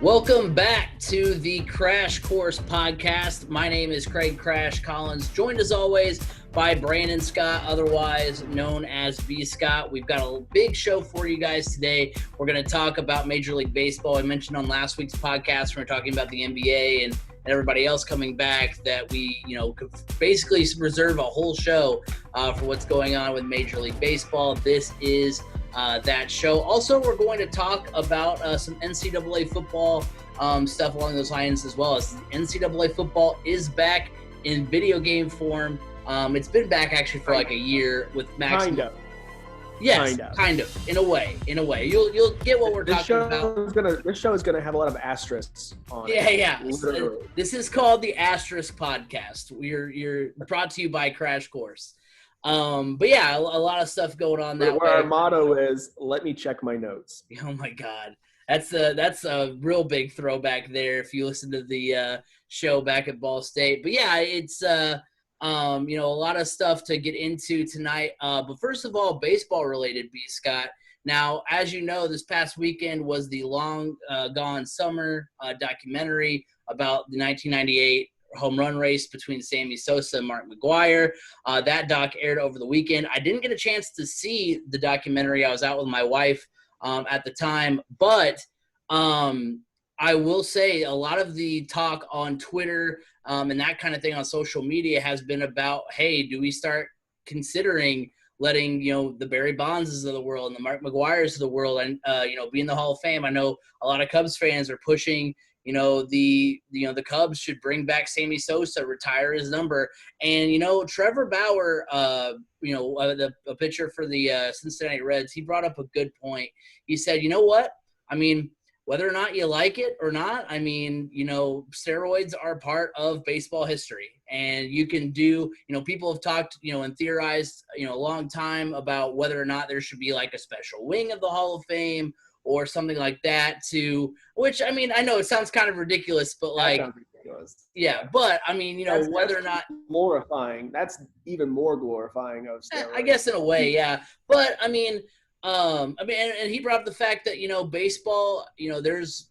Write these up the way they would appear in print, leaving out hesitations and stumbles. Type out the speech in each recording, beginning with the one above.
Welcome back to the Crash Course podcast. My name is Craig Crash Collins, joined as always by Brandon Scott, otherwise known as B. Scott. We've got a big show for you guys today. We're going to talk about Major League Baseball. I mentioned on last week's podcast, we were talking about the NBA and everybody else coming back that we, could basically reserve a whole show for what's going on with Major League Baseball. This is that show. Also, we're going to talk about some NCAA football stuff along those lines as well. As NCAA football is back in video game form. It's been back actually for like a year with maximum. Kind of. Yes, kind of. In a way. You'll get what we're talking about. This show is gonna have a lot of asterisks on it. Yeah. This is called the Asterisk Podcast. You're brought to you by Crash Course. But yeah, a lot of stuff going on that way. Our motto is, let me check my notes. Oh my God. That's a real big throwback there if you listen to the show back at Ball State. But yeah, it's a lot of stuff to get into tonight. But first of all, baseball related, B. Scott. Now, as you know, this past weekend was the Long Gone Summer documentary about the 1998 home run race between Sammy Sosa and Mark McGwire. That doc aired over the weekend. I didn't get a chance to see the documentary. I was out with my wife at the time, but I will say a lot of the talk on Twitter and that kind of thing on social media has been about, hey, do we start considering letting, the Barry Bondses of the world and the Mark McGwires of the world and, be in the Hall of Fame? I know a lot of Cubs fans are pushing the Cubs should bring back Sammy Sosa, retire his number. And, Trevor Bauer, a pitcher for the Cincinnati Reds, he brought up a good point. He said, you know what? I mean, whether or not you like it or not, I mean, steroids are part of baseball history. And you can do, people have talked, and theorized, a long time about whether or not there should be like a special wing of the Hall of Fame or something like that which, I mean, I know it sounds kind of ridiculous, but like, yeah, but I mean, whether or not glorifying, that's even more glorifying of steroids. I guess in a way, yeah. But I mean, and he brought up the fact that, baseball, there's,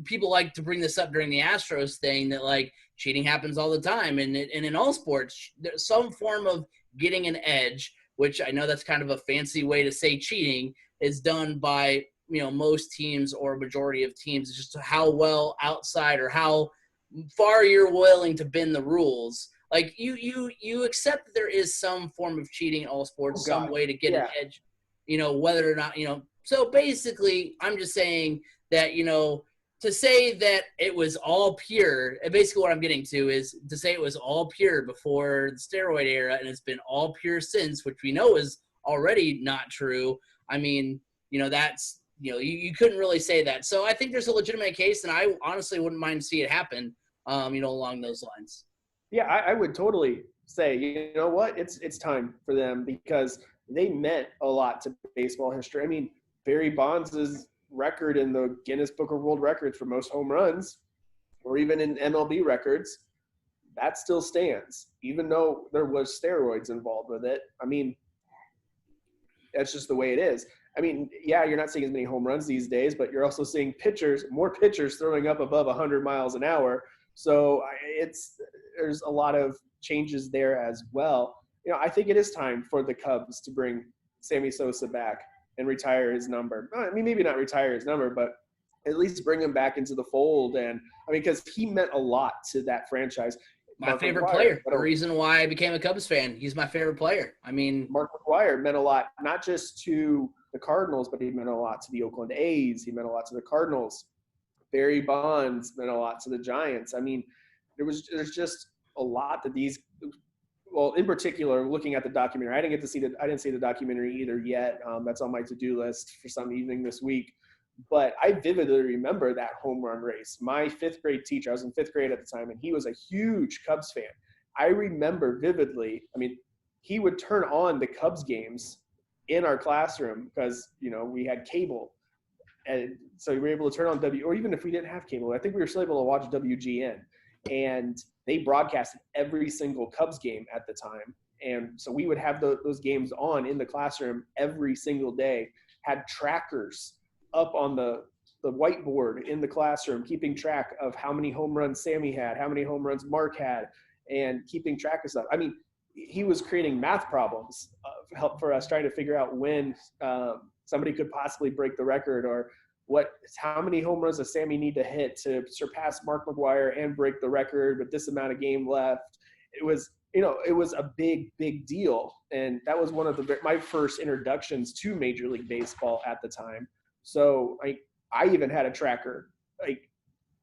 people like to bring this up during the Astros thing that like cheating happens all the time. And in all sports, there's some form of getting an edge, which I know that's kind of a fancy way to say cheating, is done by, most teams or majority of teams. It's just how well outside or how far you're willing to bend the rules. Like you accept that there is some form of cheating in all sports, some way to get an edge, whether or not, So basically, I'm just saying that, to say that it was all pure, and basically what I'm getting to is to say it was all pure before the steroid era and it's been all pure since, which we know is already not true. I mean, that's, you couldn't really say that. So I think there's a legitimate case, and I honestly wouldn't mind to see it happen, along those lines. Yeah, I would totally say, you know what, it's time for them because they meant a lot to baseball history. I mean, Barry Bonds' record in the Guinness Book of World Records for most home runs, or even in MLB records, that still stands, even though there was steroids involved with it. I mean, that's just the way it is. I mean, yeah, you're not seeing as many home runs these days, but you're also seeing more pitchers throwing up above 100 miles an hour. So there's a lot of changes there as well. I think it is time for the Cubs to bring Sammy Sosa back and retire his number. I mean, maybe not retire his number, but at least bring him back into the fold. And I mean, because he meant a lot to that franchise. My favorite player. The reason why I became a Cubs fan. He's my favorite player. I mean, Mark McGwire meant a lot, not just to the Cardinals, but he meant a lot to the Oakland A's. He meant a lot to the Cardinals. Barry Bonds meant a lot to the Giants. I mean, there's just a lot that these. Well, in particular, looking at the documentary, I didn't see the documentary either yet. That's on my to-do list for some evening this week. But I vividly remember that home run race. My fifth grade teacher, I was in fifth grade at the time, and he was a huge Cubs fan. I remember vividly, I mean, he would turn on the Cubs games in our classroom because, we had cable. And so we were able to turn on or even if we didn't have cable, I think we were still able to watch WGN. And they broadcasted every single Cubs game at the time. And so we would have those games on in the classroom every single day, had trackers up on the the whiteboard in the classroom, keeping track of how many home runs Sammy had, how many home runs Mark had, and keeping track of stuff. I mean, he was creating math problems help for us trying to figure out when somebody could possibly break the record, or how many home runs does Sammy need to hit to surpass Mark McGwire and break the record with this amount of game left. It was, it was a big, big deal. And that was one of my first introductions to Major League Baseball at the time. So I even had a tracker. Like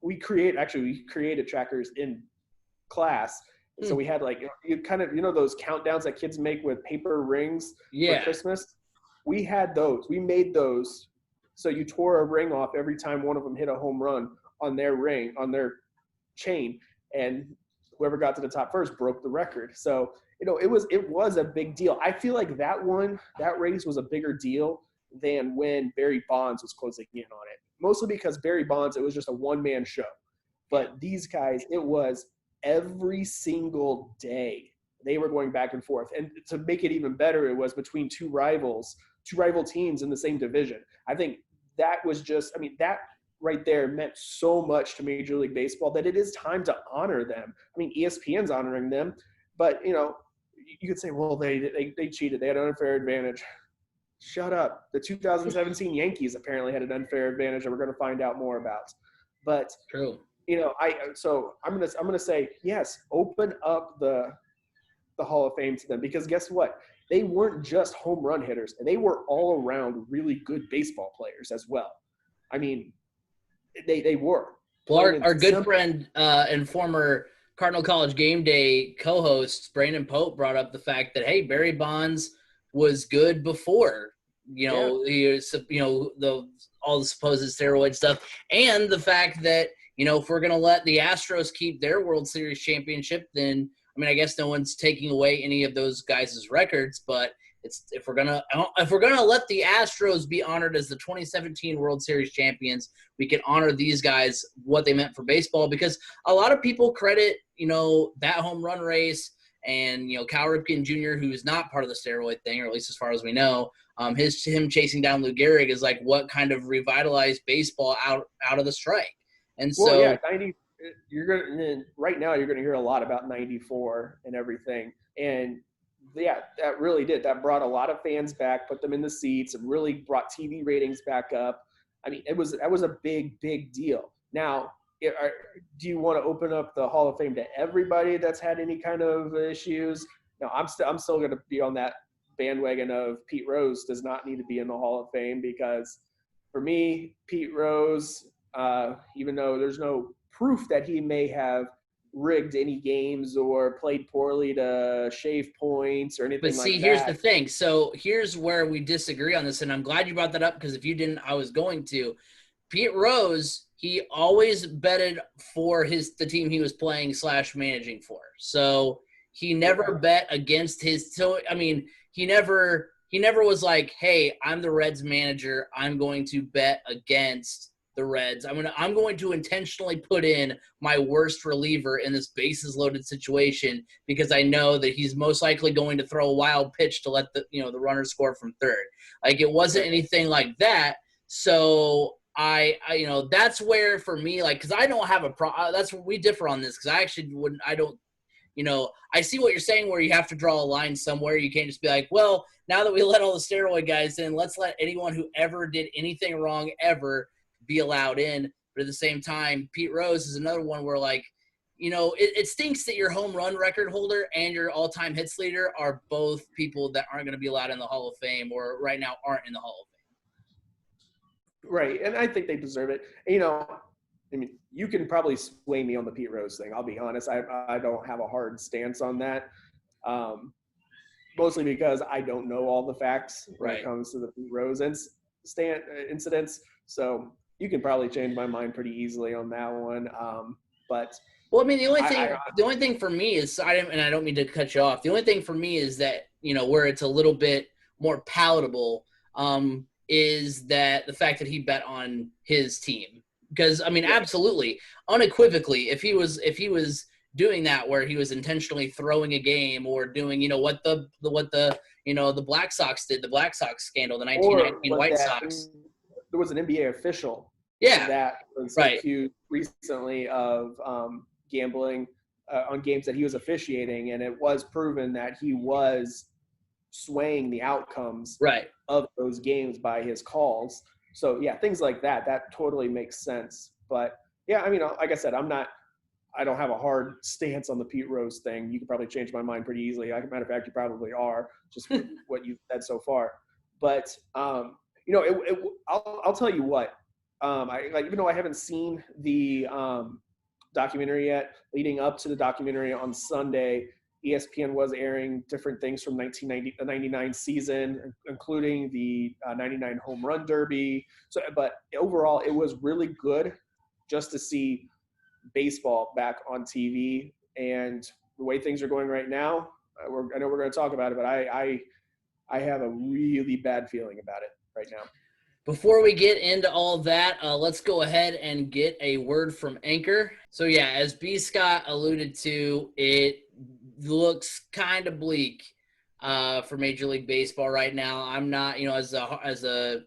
we created trackers in class. So we had you kind of, those countdowns that kids make with paper rings for Christmas. We had those. We made those. So you tore a ring off every time one of them hit a home run on their ring, on their chain, and whoever got to the top first broke the record. So, it was a big deal. I feel like that race was a bigger deal than when Barry Bonds was closing in on it. Mostly because Barry Bonds, it was just a one-man show. But these guys, it was every single day they were going back and forth. And to make it even better, it was between two rival teams in the same division. I think that was that right there meant so much to Major League Baseball that it is time to honor them. I mean, ESPN's honoring them, but you could say, well, they cheated. They had an unfair advantage. Shut up. The 2017 Yankees apparently had an unfair advantage that we're going to find out more about. But true. I'm gonna say yes. Open up the Hall of Fame to them, because guess what? They weren't just home run hitters, and they were all around really good baseball players as well. I mean, they were. Well, our good friend and former Cardinal College Game Day co-host Brandon Pope brought up the fact that, hey, Barry Bonds was good before, he was, all the supposed steroid stuff, and the fact that, if we're going to let the Astros keep their World Series championship, then, I guess no one's taking away any of those guys' records, but if we're gonna let the Astros be honored as the 2017 World Series champions, we can honor these guys, what they meant for baseball, because a lot of people credit, that home run race and, Cal Ripken Jr., who's not part of the steroid thing, or at least as far as we know, him chasing down Lou Gehrig is what kind of revitalized baseball out of the strike. And so, well, yeah, right now you're gonna hear a lot about '94 and everything, and yeah, that really did. That brought a lot of fans back, put them in the seats, and really brought TV ratings back up. I mean, that was a big, big deal. Now, do you want to open up the Hall of Fame to everybody that's had any kind of issues? No, I'm still going to be on that bandwagon of Pete Rose does not need to be in the Hall of Fame, because for me, Pete Rose, even though there's no proof that he may have rigged any games or played poorly to shave points or anything like that. But see, here's the thing. So here's where we disagree on this, and I'm glad you brought that up, because if you didn't, I was going to. Pete Rose, he always betted for the team he was playing / managing for. So he never bet against his – so, he never was like, hey, I'm the Reds manager. I'm going to bet against – the Reds. I'm going to intentionally put in my worst reliever in this bases loaded situation, because I know that he's most likely going to throw a wild pitch to let the runner score from third. It wasn't anything like that. So I that's where for me, because I don't have a problem. That's where we differ on this, because I actually wouldn't. I don't. I see what you're saying, where you have to draw a line somewhere. You can't just be like, well, now that we let all the steroid guys in, let's let anyone who ever did anything wrong ever be allowed in. But at the same time, Pete Rose is another one where it stinks that your home run record holder and your all-time hits leader are both people that aren't going to be allowed in the Hall of Fame, or right now aren't in the Hall of Fame. Right, and I think they deserve it. You can probably sway me on the Pete Rose thing. I'll be honest. I don't have a hard stance on that, mostly because I don't know all the facts when it comes to the Pete Rose incidents. So you can probably change my mind pretty easily on that one. But the only thing for me is, I don't mean to cut you off. The only thing for me is that, where it's a little bit more palatable, is that the fact that he bet on his team. Because absolutely, unequivocally, if he was doing that, where he was intentionally throwing a game, or doing, what the Black Sox did, the Black Sox scandal, the 1919 White Sox. There was an NBA official Yeah. that was Right. accused recently of gambling on games that he was officiating, and it was proven that he was swaying the outcomes Right. of those games by his calls. So yeah, things like that totally makes sense. But yeah, I mean, like I said, I don't have a hard stance on the Pete Rose thing. You could probably change my mind pretty easily. As a matter of fact, you probably are, just with what you've said so far. But I'll tell you what. Even though I haven't seen the documentary yet, leading up to the documentary on Sunday, ESPN was airing different things from 1999 season, including the 99 home run derby. So, but overall, it was really good just to see baseball back on TV. And the way things are going right now, I know we're going to talk about it, but I have a really bad feeling about it right now. Before we get into all that, let's go ahead and get a word from Anchor. So yeah, as B. Scott alluded to, it looks kind of bleak for Major League Baseball right now. I'm not, as a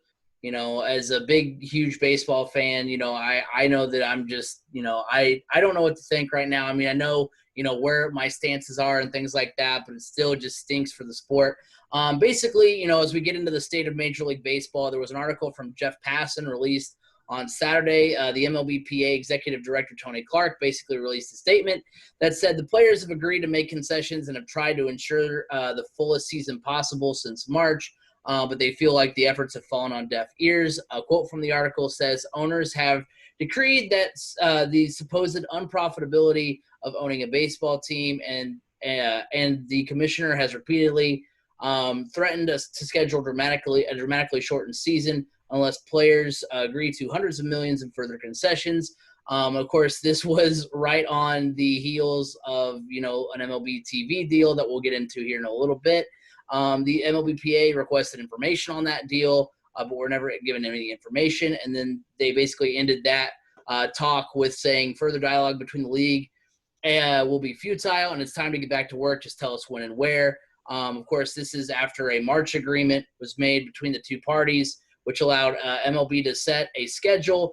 big, huge baseball fan, I know that I'm just, I don't know what to think right now. I mean, I know, where my stances are and things like that, but it still just stinks for the sport. Basically, as we get into the state of Major League Baseball, there was an article from Jeff Passan released on Saturday. The MLBPA executive director, Tony Clark, basically released a statement that said the players have agreed to make concessions and have tried to ensure the fullest season possible since March, but they feel like the efforts have fallen on deaf ears. A quote from the article says, owners have decreed that the supposed unprofitability of owning a baseball team, and the commissioner has repeatedly threatened us to schedule a dramatically shortened season unless players agree to hundreds of millions in further concessions. Of course, this was right on the heels of, an MLB TV deal that we'll get into here in a little bit. The MLBPA requested information on that deal, but we're never given any information. And then they basically ended that talk with saying further dialogue between the league will be futile, and it's time to get back to work. Just tell us when and where. Of course, this is after a March agreement was made between the two parties, which allowed MLB to set a schedule,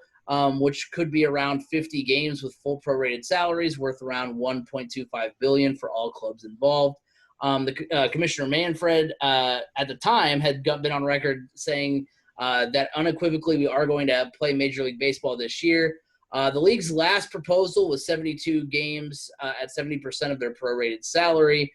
which could be around 50 games with full prorated salaries worth around $1.25 billion for all clubs involved. Commissioner Manfred at the time had been on record saying that unequivocally we are going to play Major League Baseball this year. The league's last proposal was 72 games at 70% of their prorated salary.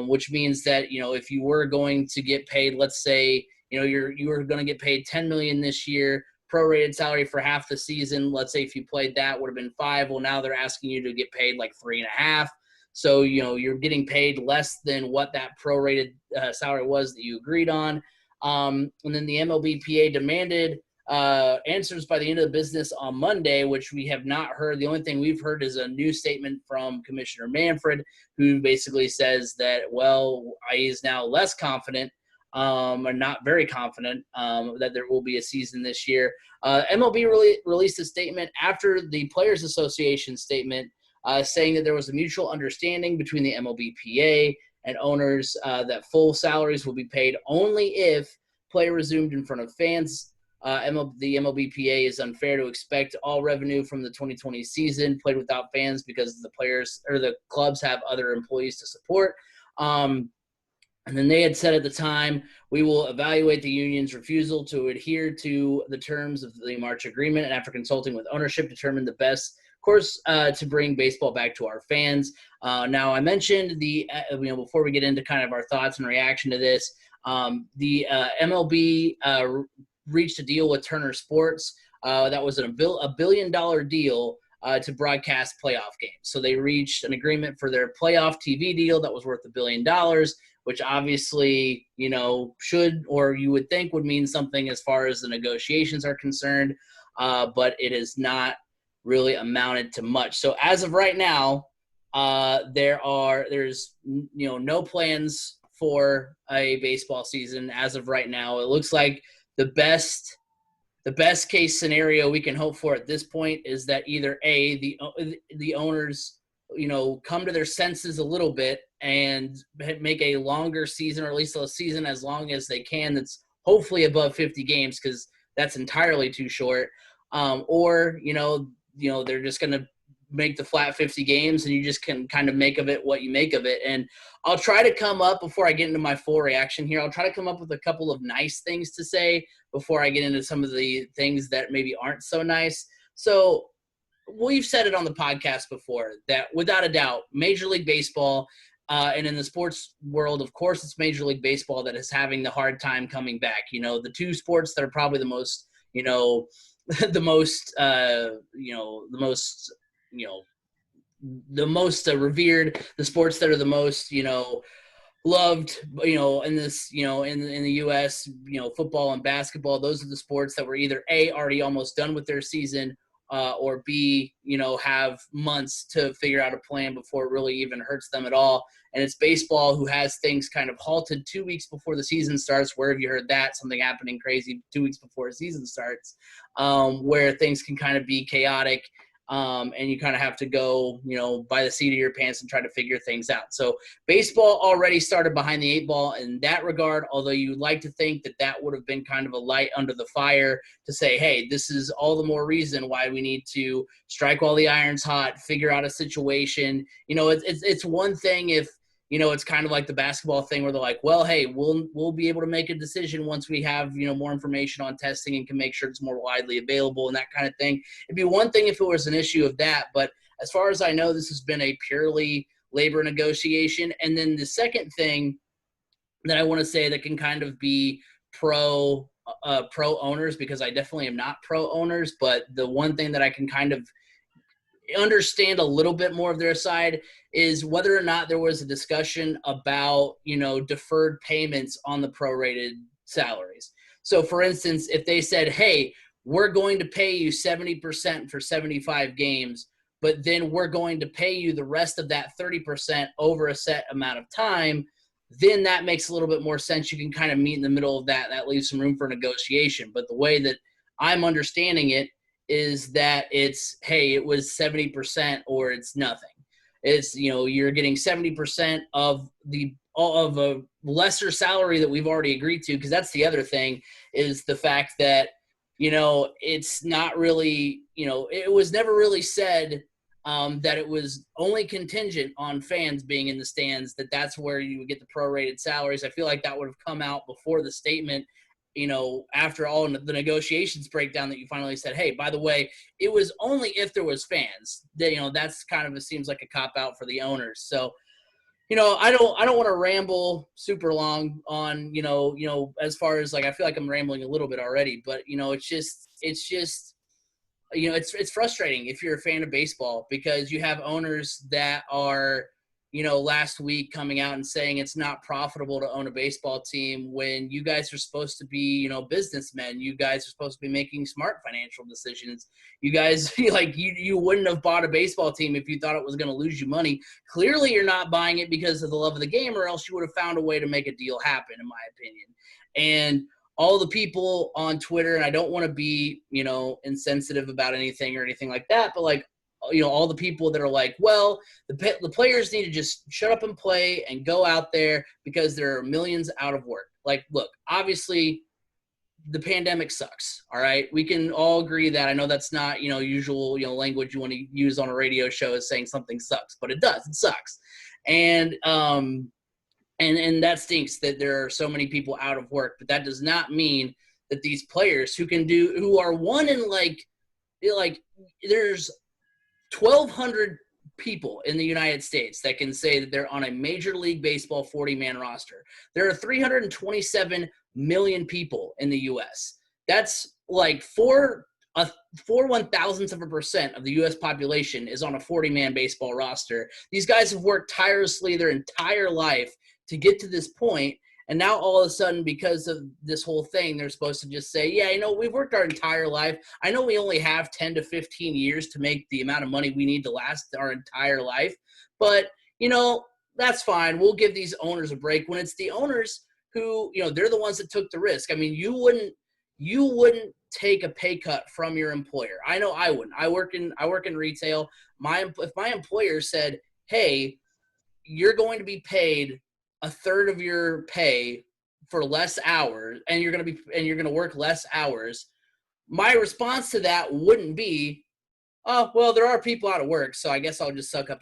Which means that, if you were going to get paid, let's say, you were going to get paid $10 million this year, prorated salary for half the season. Let's say if you played that would have been $5 million. Well, now they're asking you to get paid like $3.5 million. So, you're getting paid less than what that prorated salary was that you agreed on. And then the MLBPA demanded answers by the end of the business on Monday, which we have not heard. The only thing we've heard is a new statement from Commissioner Manfred, who basically says that, he is now less confident, or not very confident, that there will be a season this year. MLB released a statement after the Players Association statement saying that there was a mutual understanding between the MLBPA and owners that full salaries will be paid only if play resumed in front of fans. The MLBPA is unfair to expect all revenue from the 2020 season played without fans because the players or the clubs have other employees to support. And then they had said at the time, we will evaluate the union's refusal to adhere to the terms of the March agreement, and after consulting with ownership, determine the best course to bring baseball back to our fans. Now, I mentioned before we get into kind of our thoughts and reaction to this, the MLB reached a deal with Turner Sports that was $1 billion deal to broadcast playoff games. So they reached an agreement for their playoff TV deal that was worth $1 billion, which obviously, should, or you would think would mean something as far as the negotiations are concerned, but it has not really amounted to much. So as of right now, there's no plans for a baseball season as of right now. It looks like the best case scenario we can hope for at this point is that either the owners, come to their senses a little bit and make a longer season, or at least a season as long as they can that's hopefully above 50 games, because that's entirely too short. or they're just going to make the flat 50 games, and you just can kind of make of it what you make of it. And I'll try to come up, before I get into my full reaction here, I'll try to come up with a couple of nice things to say before I get into some of the things that maybe aren't so nice. So we've said it on the podcast before that without a doubt, Major League Baseball, and in the sports world, of course, it's Major League Baseball that is having the hard time coming back. The two sports that are probably the most, the most revered, the sports that are the most, loved, in this, in the U.S., football and basketball, those are the sports that were either A, already almost done with their season, or B, have months to figure out a plan before it really even hurts them at all. And it's baseball who has things kind of halted 2 weeks before the season starts. Where have you heard that? Something happening crazy 2 weeks before the season starts, where things can kind of be chaotic. And you kind of have to go, by the seat of your pants and try to figure things out. So baseball already started behind the 8 ball in that regard, although you'd like to think that that would have been kind of a light under the fire to say, hey, this is all the more reason why we need to strike while the iron's hot, figure out a situation. It's one thing if, it's kind of like the basketball thing where they're like, well, hey, we'll be able to make a decision once we have, more information on testing and can make sure it's more widely available and that kind of thing. It'd be one thing if it was an issue of that, but as far as I know, this has been a purely labor negotiation. And then the second thing that I want to say that can kind of be pro owners, because I definitely am not pro owners, but the one thing that I can kind of understand a little bit more of their side is whether or not there was a discussion about, deferred payments on the prorated salaries. So for instance, if they said, hey, we're going to pay you 70% for 75 games, but then we're going to pay you the rest of that 30% over a set amount of time, then that makes a little bit more sense. You can kind of meet in the middle of that. That leaves some room for negotiation. But the way that I'm understanding it is that it's, hey, it was 70% or it's nothing. It's, you're getting 70% of a lesser salary that we've already agreed to, because that's the other thing is the fact that, it's not really, it was never really said that it was only contingent on fans being in the stands, that's where you would get the prorated salaries. I feel like that would have come out before the statement, after all the negotiations breakdown, that you finally said, hey, by the way, it was only if there was fans. That, that's kind of, it seems like a cop out for the owners. So, I don't want to ramble super long on, as far as like, I feel like I'm rambling a little bit already, but it's just, it's frustrating if you're a fan of baseball, because you have owners that are, last week coming out and saying it's not profitable to own a baseball team when you guys are supposed to be, businessmen. You guys are supposed to be making smart financial decisions. You guys, like, you wouldn't have bought a baseball team if you thought it was going to lose you money. Clearly you're not buying it because of the love of the game, or else you would have found a way to make a deal happen, in my opinion. And all the people on Twitter, and I don't want to be, insensitive about anything or anything like that, but like, all the people that are like, well, the players need to just shut up and play and go out there because there are millions out of work. Like, look, obviously the pandemic sucks. All right. We can all agree that. I know that's not, usual, language you want to use on a radio show is saying something sucks, but it does. It sucks. And that stinks that there are so many people out of work, but that does not mean that these players who are one in like there's 1,200 people in the United States that can say that they're on a Major League Baseball 40-man roster. There are 327 million people in the U.S. That's like 4/1000% of the U.S. population is on a 40-man baseball roster. These guys have worked tirelessly their entire life to get to this point. And now all of a sudden, because of this whole thing, they're supposed to just say, yeah, we've worked our entire life. I know we only have 10 to 15 years to make the amount of money we need to last our entire life. But, that's fine. We'll give these owners a break. When it's the owners who, they're the ones that took the risk. I mean, you wouldn't take a pay cut from your employer. I know I wouldn't. I work in retail. If my employer said, hey, you're going to be paid a third of your pay for less hours, and you're going to work less hours, my response to that wouldn't be, oh, well, there are people out of work, so I guess I'll just suck it up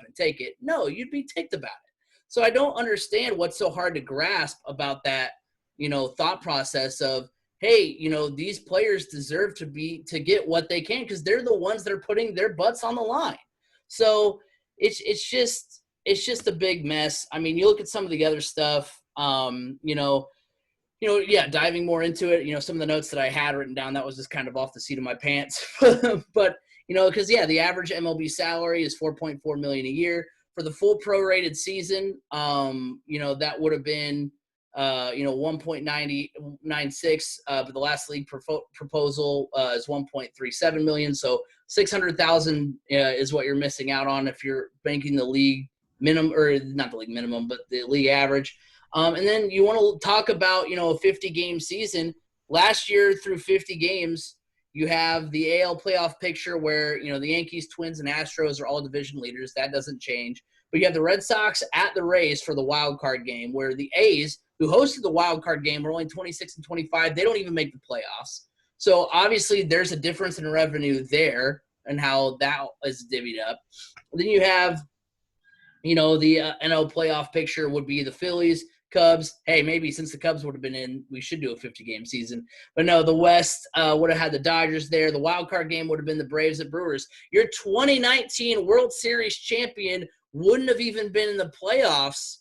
and take it. No, you'd be ticked about it. So I don't understand what's so hard to grasp about that, thought process of, hey, these players deserve to get what they can because they're the ones that are putting their butts on the line. So it's just a big mess. I mean, you look at some of the other stuff, diving more into it, some of the notes that I had written down, that was just kind of off the seat of my pants. But, because, the average MLB salary is $4.4 million a year. For the full prorated season, that would have been, 1.96, but the last league proposal is 1.37 million. So 600,000 is what you're missing out on if you're banking the league minimum, or not the league minimum, but the league average. And then you want to talk about, a 50-game season. Last year through 50 games, you have the AL playoff picture where, the Yankees, Twins, and Astros are all division leaders. That doesn't change. But you have the Red Sox at the Rays for the wild card game, where the A's, who hosted the wild card game, are only 26 and 25. They don't even make the playoffs. So obviously there's a difference in revenue there and how that is divvied up. Then you have, the NL playoff picture would be the Phillies, Cubs. Hey, maybe since the Cubs would have been in, we should do a 50-game season. But no, the West would have had the Dodgers there. The wild card game would have been the Braves and Brewers. Your 2019 World Series champion wouldn't have even been in the playoffs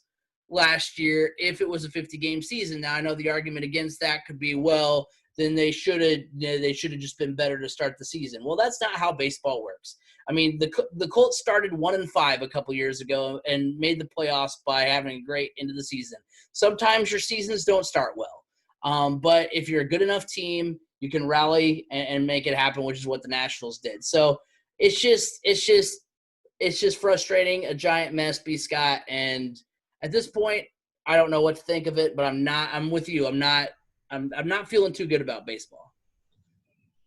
last year if it was a 50-game season. Now, I know the argument against that could be, well, then they should have just been better to start the season. Well, that's not how baseball works. I mean, the Colts started 1-5 a couple years ago and made the playoffs by having a great end of the season. Sometimes your seasons don't start well, but if you're a good enough team, you can rally and make it happen, which is what the Nationals did. So it's just frustrating, a giant mess, B. Scott. And at this point, I don't know what to think of it, but I'm with you. I'm not feeling too good about baseball.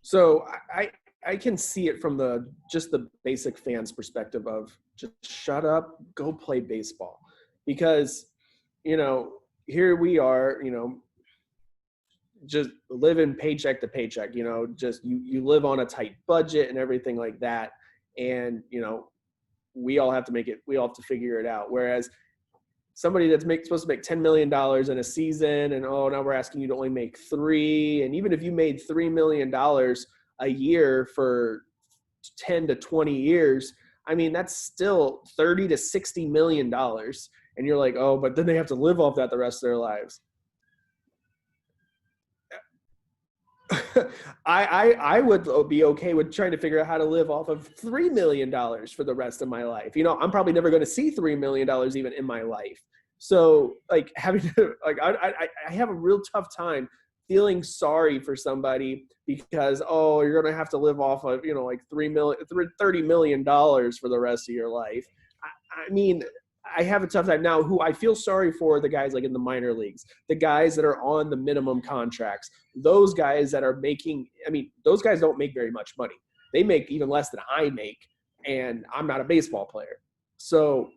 So I can see it from the basic fans perspective of just shut up, go play baseball, because, here we are, just living paycheck to paycheck, just you live on a tight budget and everything like that. And, we all have to figure it out. Whereas somebody that's supposed to make $10 million in a season, and now we're asking you to only make $3 million. And even if you made $3 million a year for 10 to 20 years, I mean, that's still $30 to $60 million. And you're like, oh, but then they have to live off that the rest of their lives. I would be okay with trying to figure out how to live off of $3 million for the rest of my life. I'm probably never going to see $3 million even in my life. So like having to, like, I have a real tough time feeling sorry for somebody because, you're going to have to live off of, like $30 million for the rest of your life. I mean, I have a tough time now. Who I feel sorry for, the guys like in the minor leagues, the guys that are on the minimum contracts, those guys that are making, those guys don't make very much money. They make even less than I make, and I'm not a baseball player. So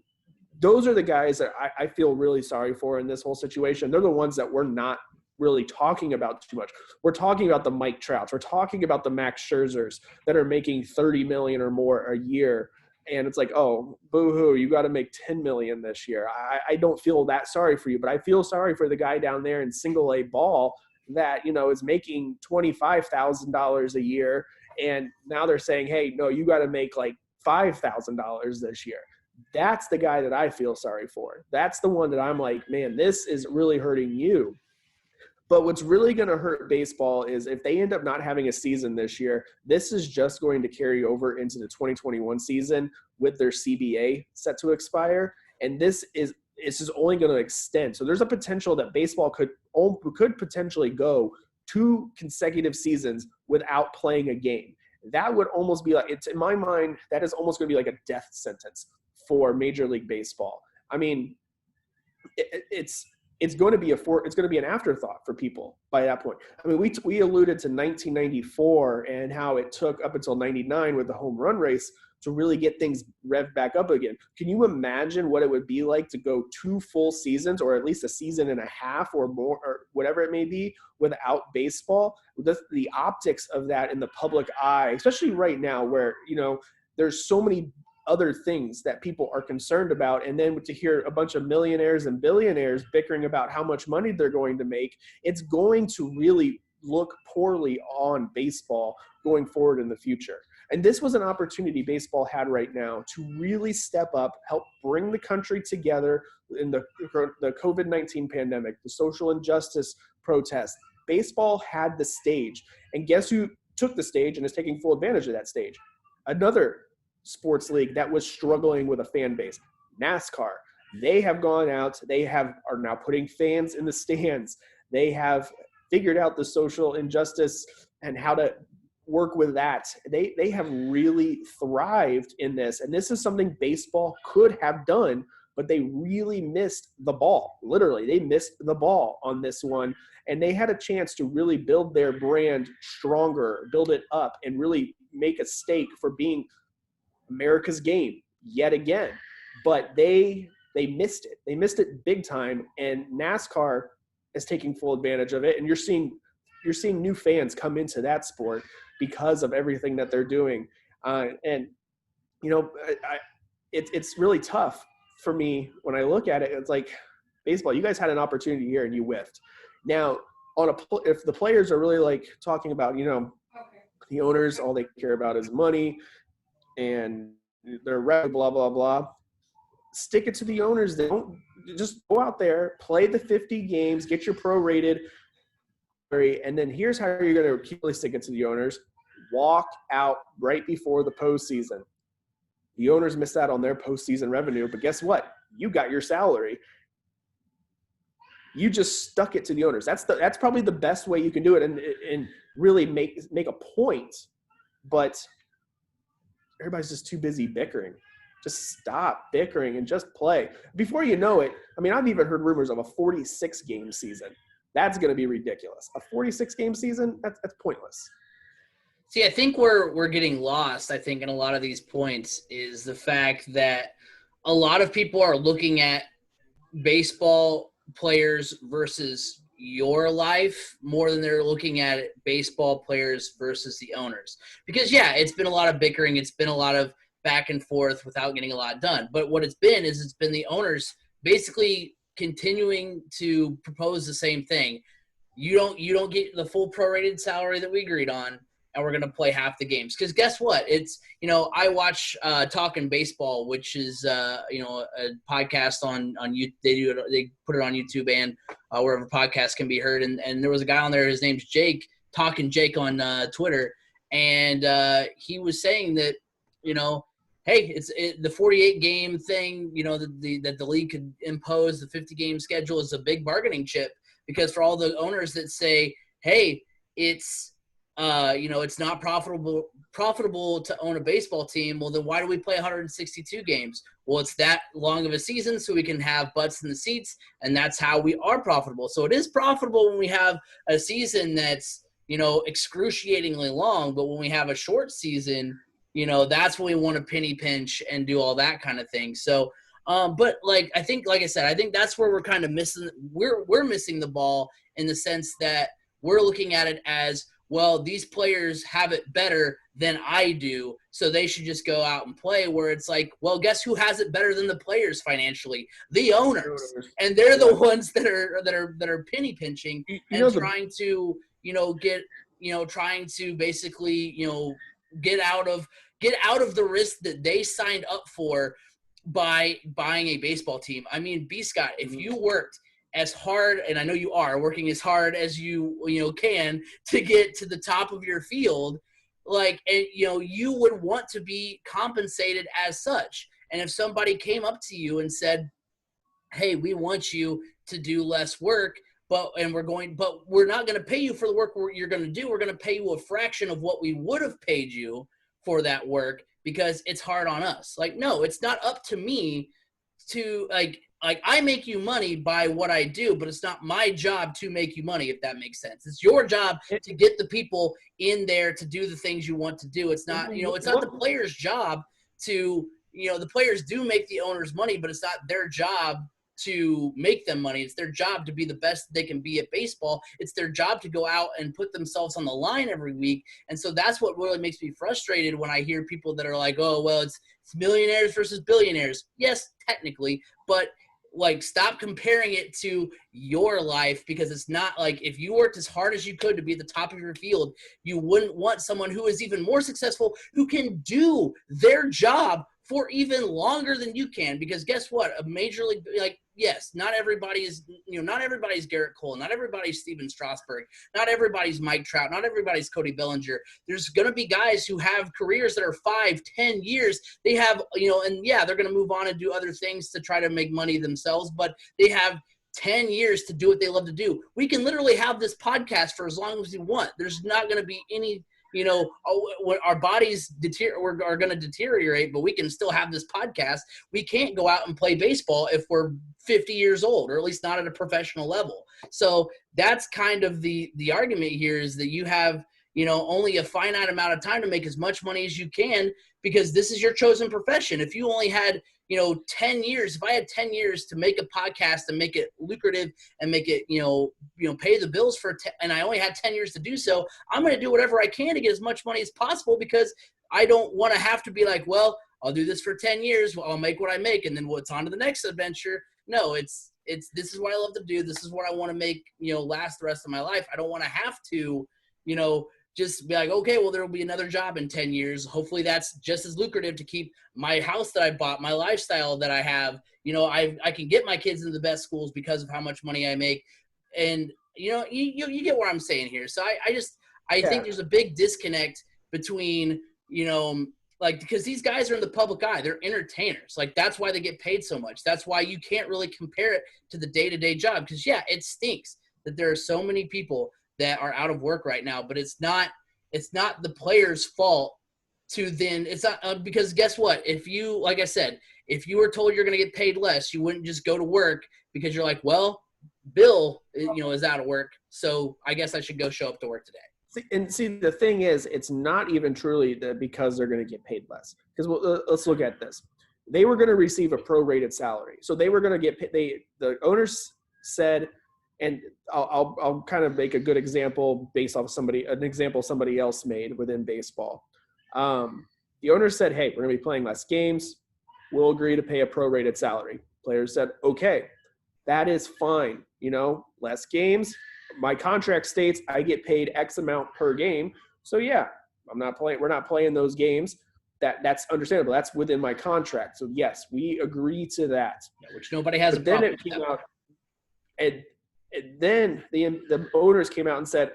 those are the guys that I feel really sorry for in this whole situation. They're the ones that we're not really talking about too much. We're talking about the Mike Trouts. We're talking about the Max Scherzers that are making $30 million or more a year. And it's like, oh, boo-hoo, you got to make $10 million this year. I don't feel that sorry for you, but I feel sorry for the guy down there in single A ball that, is making $25,000 a year. And now they're saying, hey, no, you got to make like $5,000 this year. That's the guy that I feel sorry for. That's the one that I'm like, man, this is really hurting you. But what's really going to hurt baseball is if they end up not having a season this year, this is just going to carry over into the 2021 season with their CBA set to expire. And this is only going to extend. So there's a potential that baseball could potentially go 2 consecutive seasons without playing a game. That would almost be like, it's in my mind, that is almost going to be like a death sentence for Major League Baseball. I mean, it's going to be an afterthought for people by that point. I mean, we alluded to 1994 and how it took up until 99 with the home run race, to really get things revved back up again. Can you imagine what it would be like to go 2 full seasons, or at least a season and a half or more, or whatever it may be, without baseball? The optics of that in the public eye, especially right now where, there's so many other things that people are concerned about. And then to hear a bunch of millionaires and billionaires bickering about how much money they're going to make, it's going to really look poorly on baseball going forward in the future. And this was an opportunity baseball had right now to really step up, help bring the country together in the COVID-19 pandemic, the social injustice protests. Baseball had the stage. And guess who took the stage and is taking full advantage of that stage? Another sports league that was struggling with a fan base, NASCAR. They have gone out. Are now putting fans in the stands. They have figured out the social injustice and how to work with that. They have really thrived in this. And this is something baseball could have done, but they really missed the ball. Literally, they missed the ball on this one. And they had a chance to really build their brand stronger, build it up, and really make a stake for being America's game yet again. But they missed it. They missed it big time. And NASCAR is taking full advantage of it. And you're seeing new fans come into that sport because of everything that they're doing. It's really tough for me when I look at it. It's like, baseball, you guys had an opportunity here and you whiffed. Now, if the players are really like talking about, the owners, all they care about is money and they're blah, blah, blah. Stick it to the owners. They don't just go out there, play the 50 games, get your prorated. And then here's how you're going to really stick it to the owners. Walk out right before the postseason. The owners missed out on their postseason revenue, but guess what? You got your salary. You just stuck it to the owners. That's probably the best way you can do it and really make a point. But everybody's just too busy bickering. Just stop bickering and just play. Before you know it, I've even heard rumors of a 46-game season. That's going to be ridiculous. A 46-game season, that's pointless. See, I think we're getting lost, I think, in a lot of these points is the fact that a lot of people are looking at baseball players versus your life more than they're looking at baseball players versus the owners. Because, yeah, it's been a lot of bickering. It's been a lot of back and forth without getting a lot done. But what it's been the owners basically continuing to propose the same thing. You don't get the full prorated salary that we agreed on, and we're going to play half the games. Because guess what? It's, I watch Talking Baseball, which is, a podcast on YouTube. They put it on YouTube and wherever podcasts can be heard. And there was a guy on there, his name's Jake, Talking Jake on Twitter. And he was saying that, hey, the 48-game thing, that the league could impose, the 50-game schedule is a big bargaining chip, because for all the owners that say, hey, it's not profitable to own a baseball team, well, then why do we play 162 games? Well, it's that long of a season so we can have butts in the seats, and that's how we are profitable. So it is profitable when we have a season that's, excruciatingly long, but when we have a short season, that's when we want to penny pinch and do all that kind of thing. So, but like I said, I think that's where we're kind of missing. We're missing the ball in the sense that we're looking at it as, well, these players have it better than I do, so they should just go out and play. Where it's like, well, guess who has it better than the players financially? The owners, and they're the ones that are penny pinching and trying to trying to basically get out of the risk that they signed up for by buying a baseball team. B. Scott, if you worked as hard, and I know you are working as hard as you can to get to the top of your field, you would want to be compensated as such. And if somebody came up to you and said, hey, we want you to do less work, but we're not going to pay you for the work you're going to do. We're going to pay you a fraction of what we would have paid you for that work because it's hard on us. No, it's not up to me to I make you money by what I do, but it's not my job to make you money, if that makes sense. It's your job to get the people in there to do the things you want to do. It's not, it's not the player's job to, the players do make the owners money, but it's not their job to make them money. It's their job to be the best they can be at baseball. It's their job to go out and put themselves on the line every week. And so that's what really makes me frustrated when I hear people that are like, oh, well, it's millionaires versus billionaires. Yes, technically, but like, stop comparing it to your life, because it's not like, if you worked as hard as you could to be at the top of your field, you wouldn't want someone who is even more successful, who can do their job for even longer than you can. Because guess what? A major league, like, yes, not everybody is, not everybody's Garrett Cole, not everybody's Steven Strasburg, not everybody's Mike Trout, not everybody's Cody Bellinger. There's going to be guys who have careers that are 5-10 years. They have, and yeah, they're going to move on and do other things to try to make money themselves, but they have 10 years to do what they love to do. We can literally have this podcast for as long as we want. There's not going to be any, our bodies are going to deteriorate, but we can still have this podcast. We can't go out and play baseball if we're 50 years old, or at least not at a professional level. So that's kind of the argument here, is that you have, only a finite amount of time to make as much money as you can, because this is your chosen profession. If you only had 10 years, if I had 10 years to make a podcast and make it lucrative and make it, pay the bills and I only had 10 years to do so, I'm going to do whatever I can to get as much money as possible, because I don't want to have to be like, well, I'll do this for 10 years. Well, I'll make what I make, and then what's on to the next adventure. No, it's this is what I love to do. This is what I want to make, last the rest of my life. I don't want to have to, just be like, okay, well, there will be another job in 10 years. Hopefully that's just as lucrative to keep my house that I bought, my lifestyle that I have. I can get my kids into the best schools because of how much money I make. And, you get what I'm saying here. So I think there's a big disconnect between, because these guys are in the public eye. They're entertainers. Like, that's why they get paid so much. That's why you can't really compare it to the day-to-day job. Because, yeah, it stinks that there are so many people that are out of work right now, but it's not the player's fault to then, it's not, because guess what? If you, like I said, if you were told you're going to get paid less, you wouldn't just go to work because you're like, well, Bill, is out of work, so I guess I should go show up to work today. See, the thing is, it's not even truly because they're going to get paid less. Because let's look at this. They were going to receive a prorated salary, so they were going to get paid. The owners said, and I'll kind of make a good example based off an example somebody else made within baseball. The owner said, hey, we're going to be playing less games. We'll agree to pay a prorated salary. Players said, okay, that is fine. Less games. My contract states I get paid X amount per game. So yeah, we're not playing those games. That's understandable. That's within my contract. So yes, we agree to that. Yeah, which nobody has a problem with. Then it came out, and then the owners came out and said,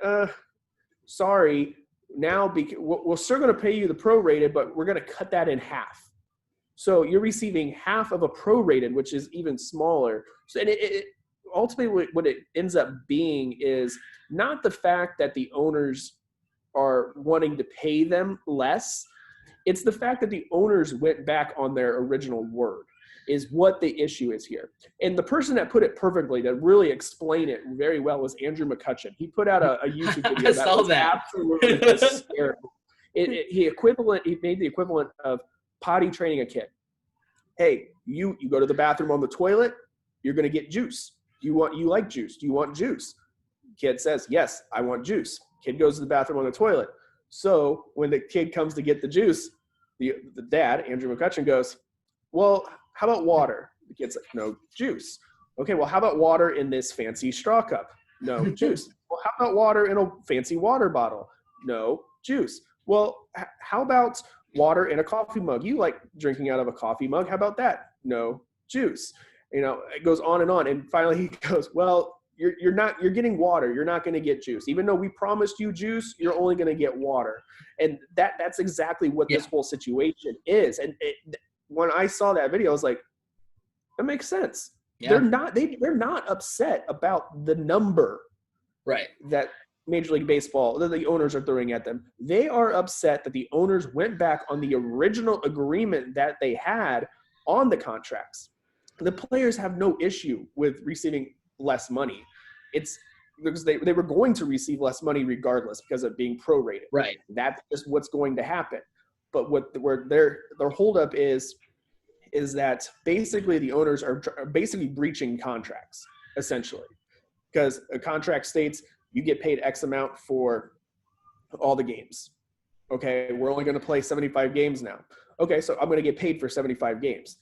sorry, now we're still going to pay you the prorated, but we're going to cut that in half. So you're receiving half of a prorated, which is even smaller. So, and it ultimately what it ends up being is not the fact that the owners are wanting to pay them less. It's the fact that the owners went back on their original word is what the issue is here. And the person that put it perfectly, to really explain it very well, was Andrew McCutcheon. He put out a YouTube video that was absolutely hysterical. He made the equivalent of potty training a kid. Hey, you go to the bathroom on the toilet, you're going to get juice. You like juice? Do you want juice? Kid says, yes, I want juice. Kid goes to the bathroom on the toilet. So when the kid comes to get the juice, the dad, Andrew McCutcheon, goes, well, how about water? The kid's like, no juice. Okay, well, how about water in this fancy straw cup? No juice. Well, how about water in a fancy water bottle? No juice. Well, how about water in a coffee mug? You like drinking out of a coffee mug. How about that? No juice. It goes on and on. And finally he goes, well, you're getting water. You're not going to get juice. Even though we promised you juice, you're only going to get water. And that's exactly what this whole situation is. And when I saw that video, I was like, that makes sense. Yeah. They're not upset about the number, right, that Major League Baseball, that the owners are throwing at them. They are upset that the owners went back on the original agreement that they had on the contracts. The players have no issue with receiving less money. It's because they were going to receive less money regardless because of being prorated. Right. That's just what's going to happen. But where their holdup is that basically the owners are basically breaching contracts, essentially, because a contract states you get paid X amount for all the games. Okay, we're only going to play 75 games now. Okay, so I'm going to get paid for 75 games.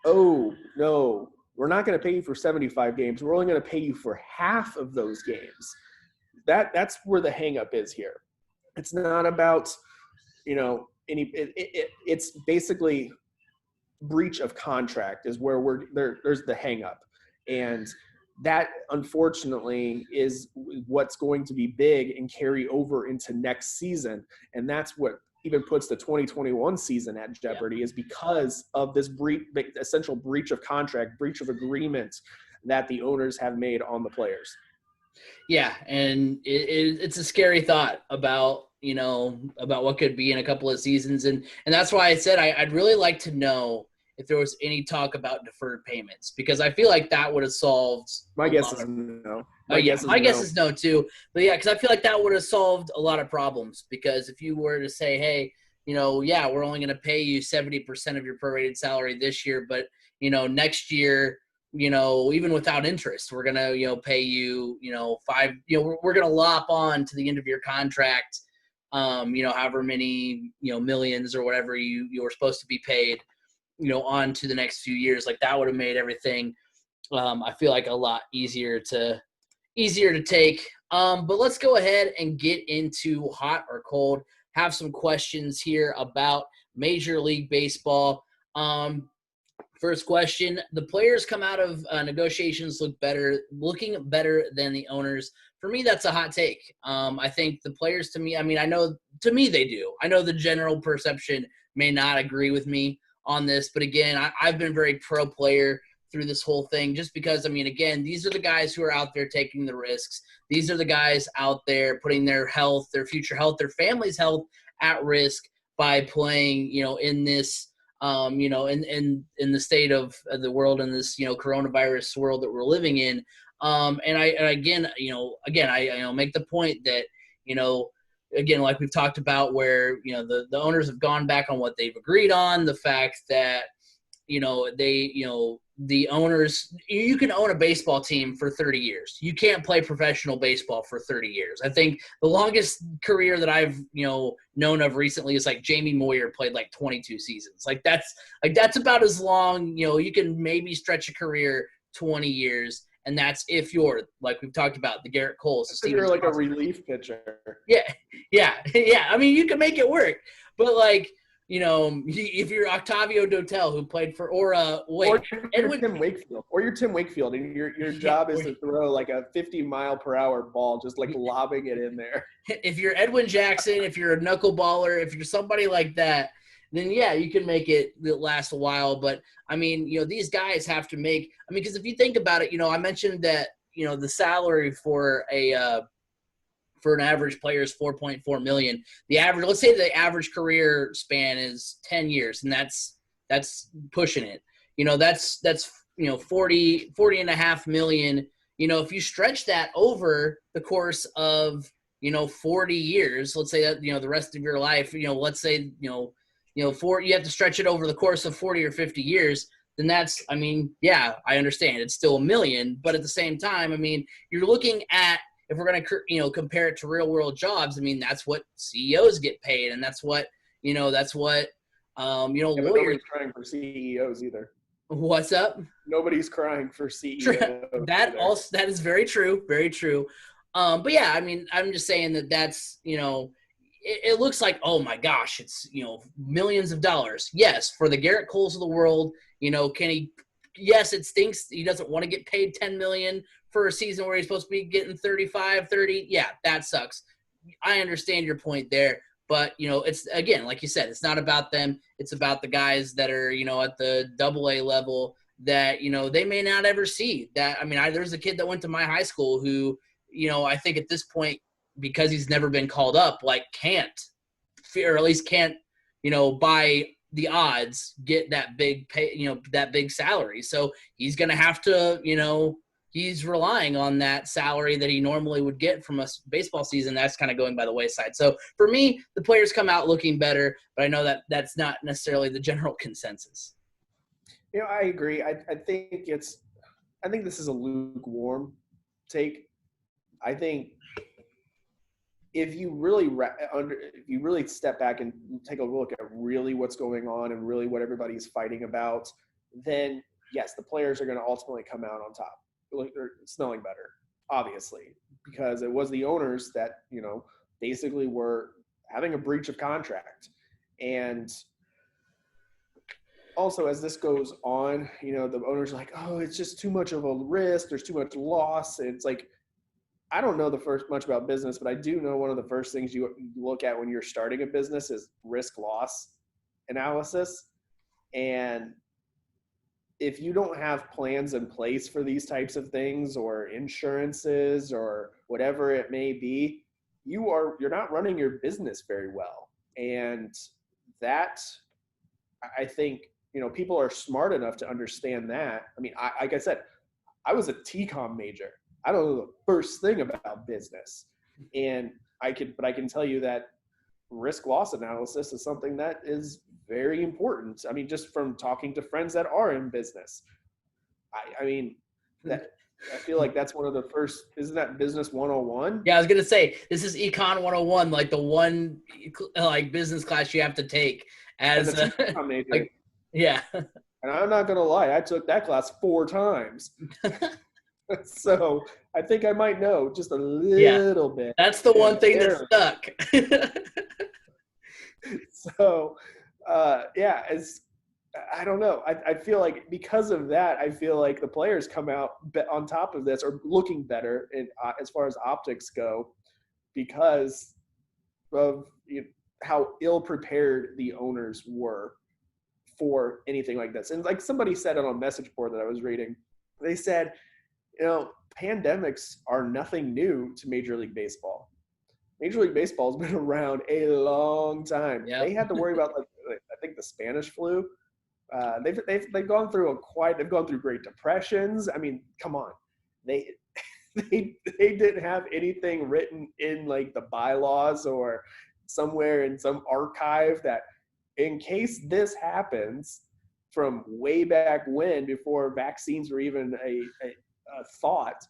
Oh, no, we're not going to pay you for 75 games. We're only going to pay you for half of those games. That's where the hang up is here. It's not about, it's basically breach of contract is where there's the hang up. And that, unfortunately, is what's going to be big and carry over into next season. And that's what even puts the 2021 season at jeopardy, is because of this essential breach of contract, breach of agreement that the owners have made on the players. Yeah, and it's a scary thought about what could be in a couple of seasons. And that's why I said I'd really like to know if there was any talk about deferred payments, because I feel like that would have solved. My guess is no. My guess is no too. But yeah, because I feel like that would have solved a lot of problems. Because if you were to say, hey, we're only going to pay you 70% of your prorated salary this year, but next year, even without interest, we're going to pay you five. We're going to lop on to the end of your contract, however many millions or whatever you were supposed to be paid, on to the next few years. Like, that would have made everything, I feel like, a lot easier to take. But let's go ahead and get into hot or cold. Have some questions here about Major League Baseball. First question: the players come out of negotiations looking better than the owners. For me, that's a hot take. I think the players, to me they do. I know the general perception may not agree with me on this, but again, I've been very pro player through this whole thing, just because, again, these are the guys who are out there taking the risks. These are the guys out there putting their health, their future health, their family's health at risk by playing, in this, in the state of the world, in this, coronavirus world that we're living in. And I make the point that, again, like we've talked about, where, the owners have gone back on what they've agreed on, the fact that, the owners, you can own a baseball team for 30 years. You can't play professional baseball for 30 years. I think the longest career that I've, known of recently is like Jamie Moyer played like 22 seasons. That's about as long, you can maybe stretch a career 20 years. And that's if you're, like we've talked about, the Garrett Coles. If you're like a relief pitcher. Yeah. You can make it work. But if you're Octavio Dotel, who played for, or Tim Wakefield, and your job is to throw like a 50-mile-per-hour ball, just like lobbing it in there. If you're Edwin Jackson, if you're a knuckleballer, if you're somebody like that, then yeah, you can make it last a while. But these guys have to make. Because if you think about it, I mentioned that the salary for an average player is $4.4 million. Let's say the average career span is 10 years, and that's pushing it. That's 40.5 million. If you stretch that over the course of 40 years, let's say that the rest of your life, let's say you have to stretch it over the course of 40 or 50 years. Then that's, I understand it's still $1 million, but at the same time, you're looking at, if we're going to, compare it to real world jobs, that's what CEOs get paid. And that's what, lawyers. Nobody's crying for CEOs either. What's up? Nobody's crying for CEOs. That is very true. Very true. But yeah, I'm just saying that's, it looks like, oh my gosh, it's, millions of dollars. Yes. For the Garrett Coles of the world, yes, it stinks. He doesn't want to get paid $10 million for a season where he's supposed to be getting 35, 30. Yeah, that sucks. I understand your point there. But, it's, again, like you said, it's not about them. It's about the guys that are, at the AA level that, they may not ever see that. There's a kid that went to my high school who, I think at this point, because he's never been called up, can't, or at least can't, by the odds, get that big pay, that big salary. So he's going to have to, he's relying on that salary that he normally would get from a baseball season. That's kind of going by the wayside. So for me, the players come out looking better, but I know that that's not necessarily the general consensus. I agree. I think this is a lukewarm take. I think if you really step back and take a look at really what's going on and really what everybody's fighting about, then yes, the players are going to ultimately come out on top. They're smelling better, obviously, because it was the owners that, basically were having a breach of contract. And also, as this goes on, the owners are like, oh, it's just too much of a risk. There's too much loss. It's like, I don't know much about business, but I do know one of the first things you look at when you're starting a business is risk loss analysis. And if you don't have plans in place for these types of things or insurances or whatever it may be, you're not running your business very well. And that, I think, people are smart enough to understand that. I mean, like I said, I was a TCOM major. I don't know the first thing about business. And I can tell you that risk loss analysis is something that is very important. I mean, just from talking to friends that are in business. I mean, that I feel like that's one of the first, isn't that business 101? Yeah, I was going to say, this is Econ 101, like the one like business class you have to take as a major. like, yeah. And I'm not going to lie, I took that class 4 times. So I think I might know just a little bit. That's the one thing that stuck. So, I don't know. I feel like because of that, I feel like the players come out on top of this or looking better as far as optics go because of how ill prepared the owners were for anything like this. And like somebody said on a message board that I was reading, they said, pandemics are nothing new to Major League Baseball. Major League Baseball has been around a long time. Yep. They had to worry about, I think, the Spanish flu. They've gone through Great Depressions. I mean, come on, they didn't have anything written in like the bylaws or somewhere in some archive that in case this happens from way back when, before vaccines were even a thought,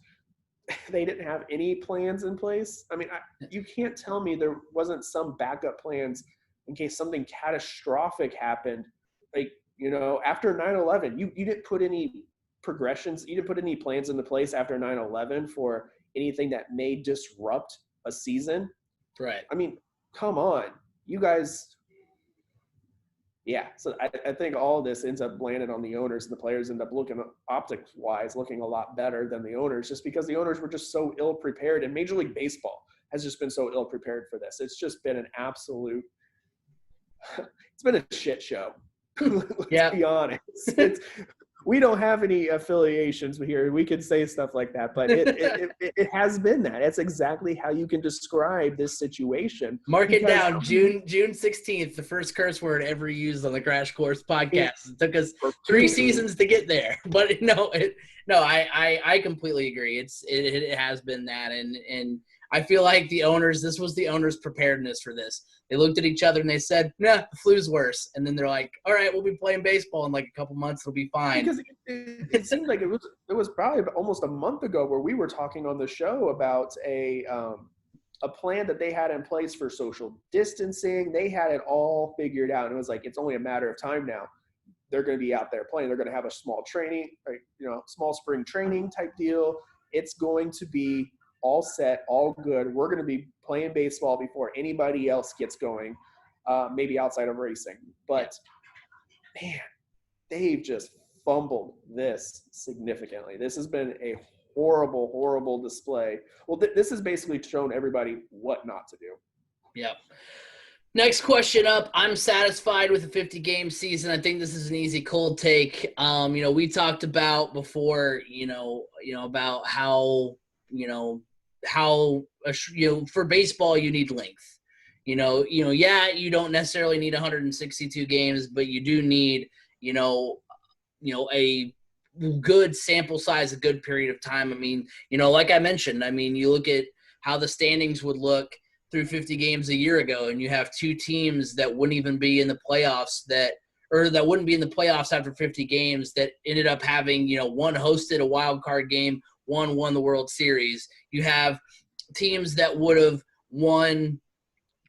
they didn't have any plans in place. I mean, you can't tell me there wasn't some backup plans in case something catastrophic happened. Like, after 9/11, you didn't put any progressions, you didn't put any plans into place after 9/11 for anything that may disrupt a season. Right. I mean, come on, you guys. Yeah, so I think all of this ends up landing on the owners, and the players end up looking optics-wise looking a lot better than the owners, just because the owners were just so ill-prepared, and Major League Baseball has just been so ill-prepared for this. It's just been an absolute – it's been a shit show. Let's be honest. We don't have any affiliations here. We can say stuff like that, but it has been that. It's exactly how you can describe this situation. Mark it down, June 16th, the first curse word ever used on the Crash Course podcast. It took us 3 seasons to get there, but I completely agree. It has been that, and I feel like this was the owners' preparedness for this. They looked at each other and they said, nah, the flu's worse. And then they're like, all right, we'll be playing baseball in like a couple months. It'll be fine. Because it seemed like it was probably almost a month ago where we were talking on the show about a plan that they had in place for social distancing. They had it all figured out. And it was like, it's only a matter of time now. They're going to be out there playing. They're going to have a small training, small spring training type deal. It's going to be all set, all good. We're going to be playing baseball before anybody else gets going, maybe outside of racing. But, man, they've just fumbled this significantly. This has been a horrible, horrible display. Well, this has basically shown everybody what not to do. Yep. Next question up. I'm satisfied with the 50-game season. I think this is an easy cold take. We talked about before, about how for baseball you need length. You don't necessarily need 162 games, but you do need, a good sample size, a good period of time. I mean, like I mentioned, I mean, you look at how the standings would look through 50 games a year ago, and you have two teams that wouldn't even be in the playoffs that wouldn't be in the playoffs after 50 games that ended up having, one hosted a wild card game, one won the World Series. You have teams that would have won,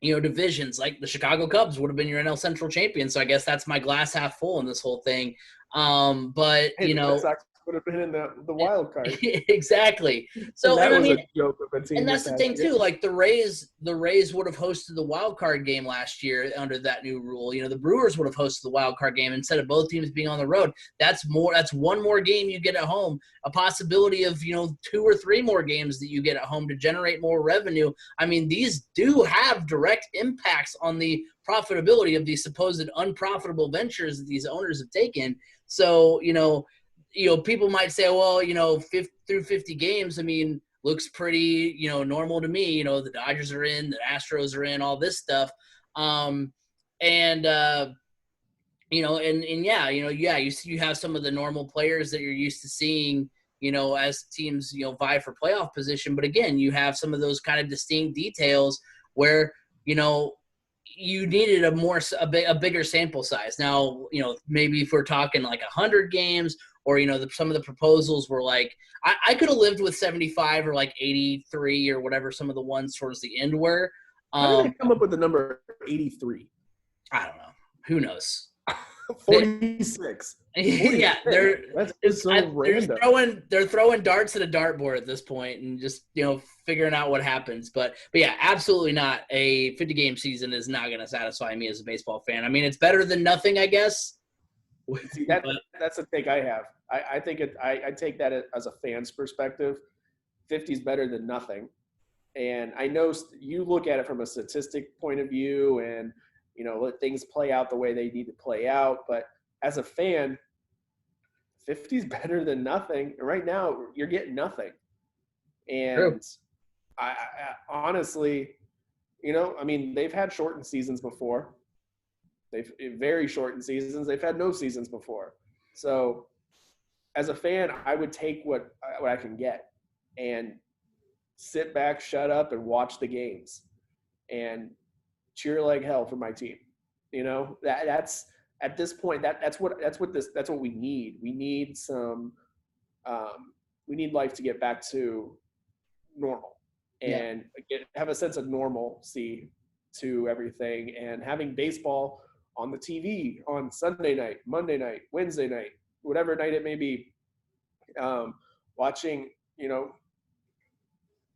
divisions, like the Chicago Cubs would have been your NL Central champion. So I guess that's my glass half full in this whole thing. But, the Red Sox would have been in the wild card. Exactly. So, and I mean, a joke of a team. And that's the thing too. Like the Rays would have hosted the wild card game last year under that new rule. The Brewers would have hosted the wild card game instead of both teams being on the road. That's one more game you get at home. A possibility of 2 or 3 more games that you get at home to generate more revenue. I mean, these do have direct impacts on the profitability of these supposed unprofitable ventures that these owners have taken. So people might say, well, through 50 games, I mean, looks pretty, normal to me. The Dodgers are in, the Astros are in, all this stuff. You have some of the normal players that you're used to seeing, as teams, vie for playoff position. But again, you have some of those kind of distinct details where, you needed a bigger sample size. Now, maybe if we're talking like 100 games or, some of the proposals were like, I could have lived with 75 or like 83 or whatever some of the ones towards the end were. How did they come up with the number 83? I don't know. Who knows? 46. Yeah, they're random. They're throwing darts at a dartboard at this point and just figuring out what happens. But yeah, absolutely not. A 50-game season is not going to satisfy me as a baseball fan. I mean, it's better than nothing, I guess. See, that's the take I have. I think I take that as a fan's perspective. 50 is better than nothing, and I know you look at it from a statistic point of view and let things play out the way they need to play out. But as a fan, 50 is better than nothing. Right now, you're getting nothing. And True. I honestly, I mean, they've had shortened seasons before. They've very shortened seasons. They've had no seasons before. So as a fan, I would take what I can get and sit back, shut up, and watch the games and cheer like hell for my team. That's at this point that's what we need. We need some we need life to get back to normal and have a sense of normalcy to everything, and having baseball on the TV on Sunday night, Monday night, Wednesday night, whatever night it may be, watching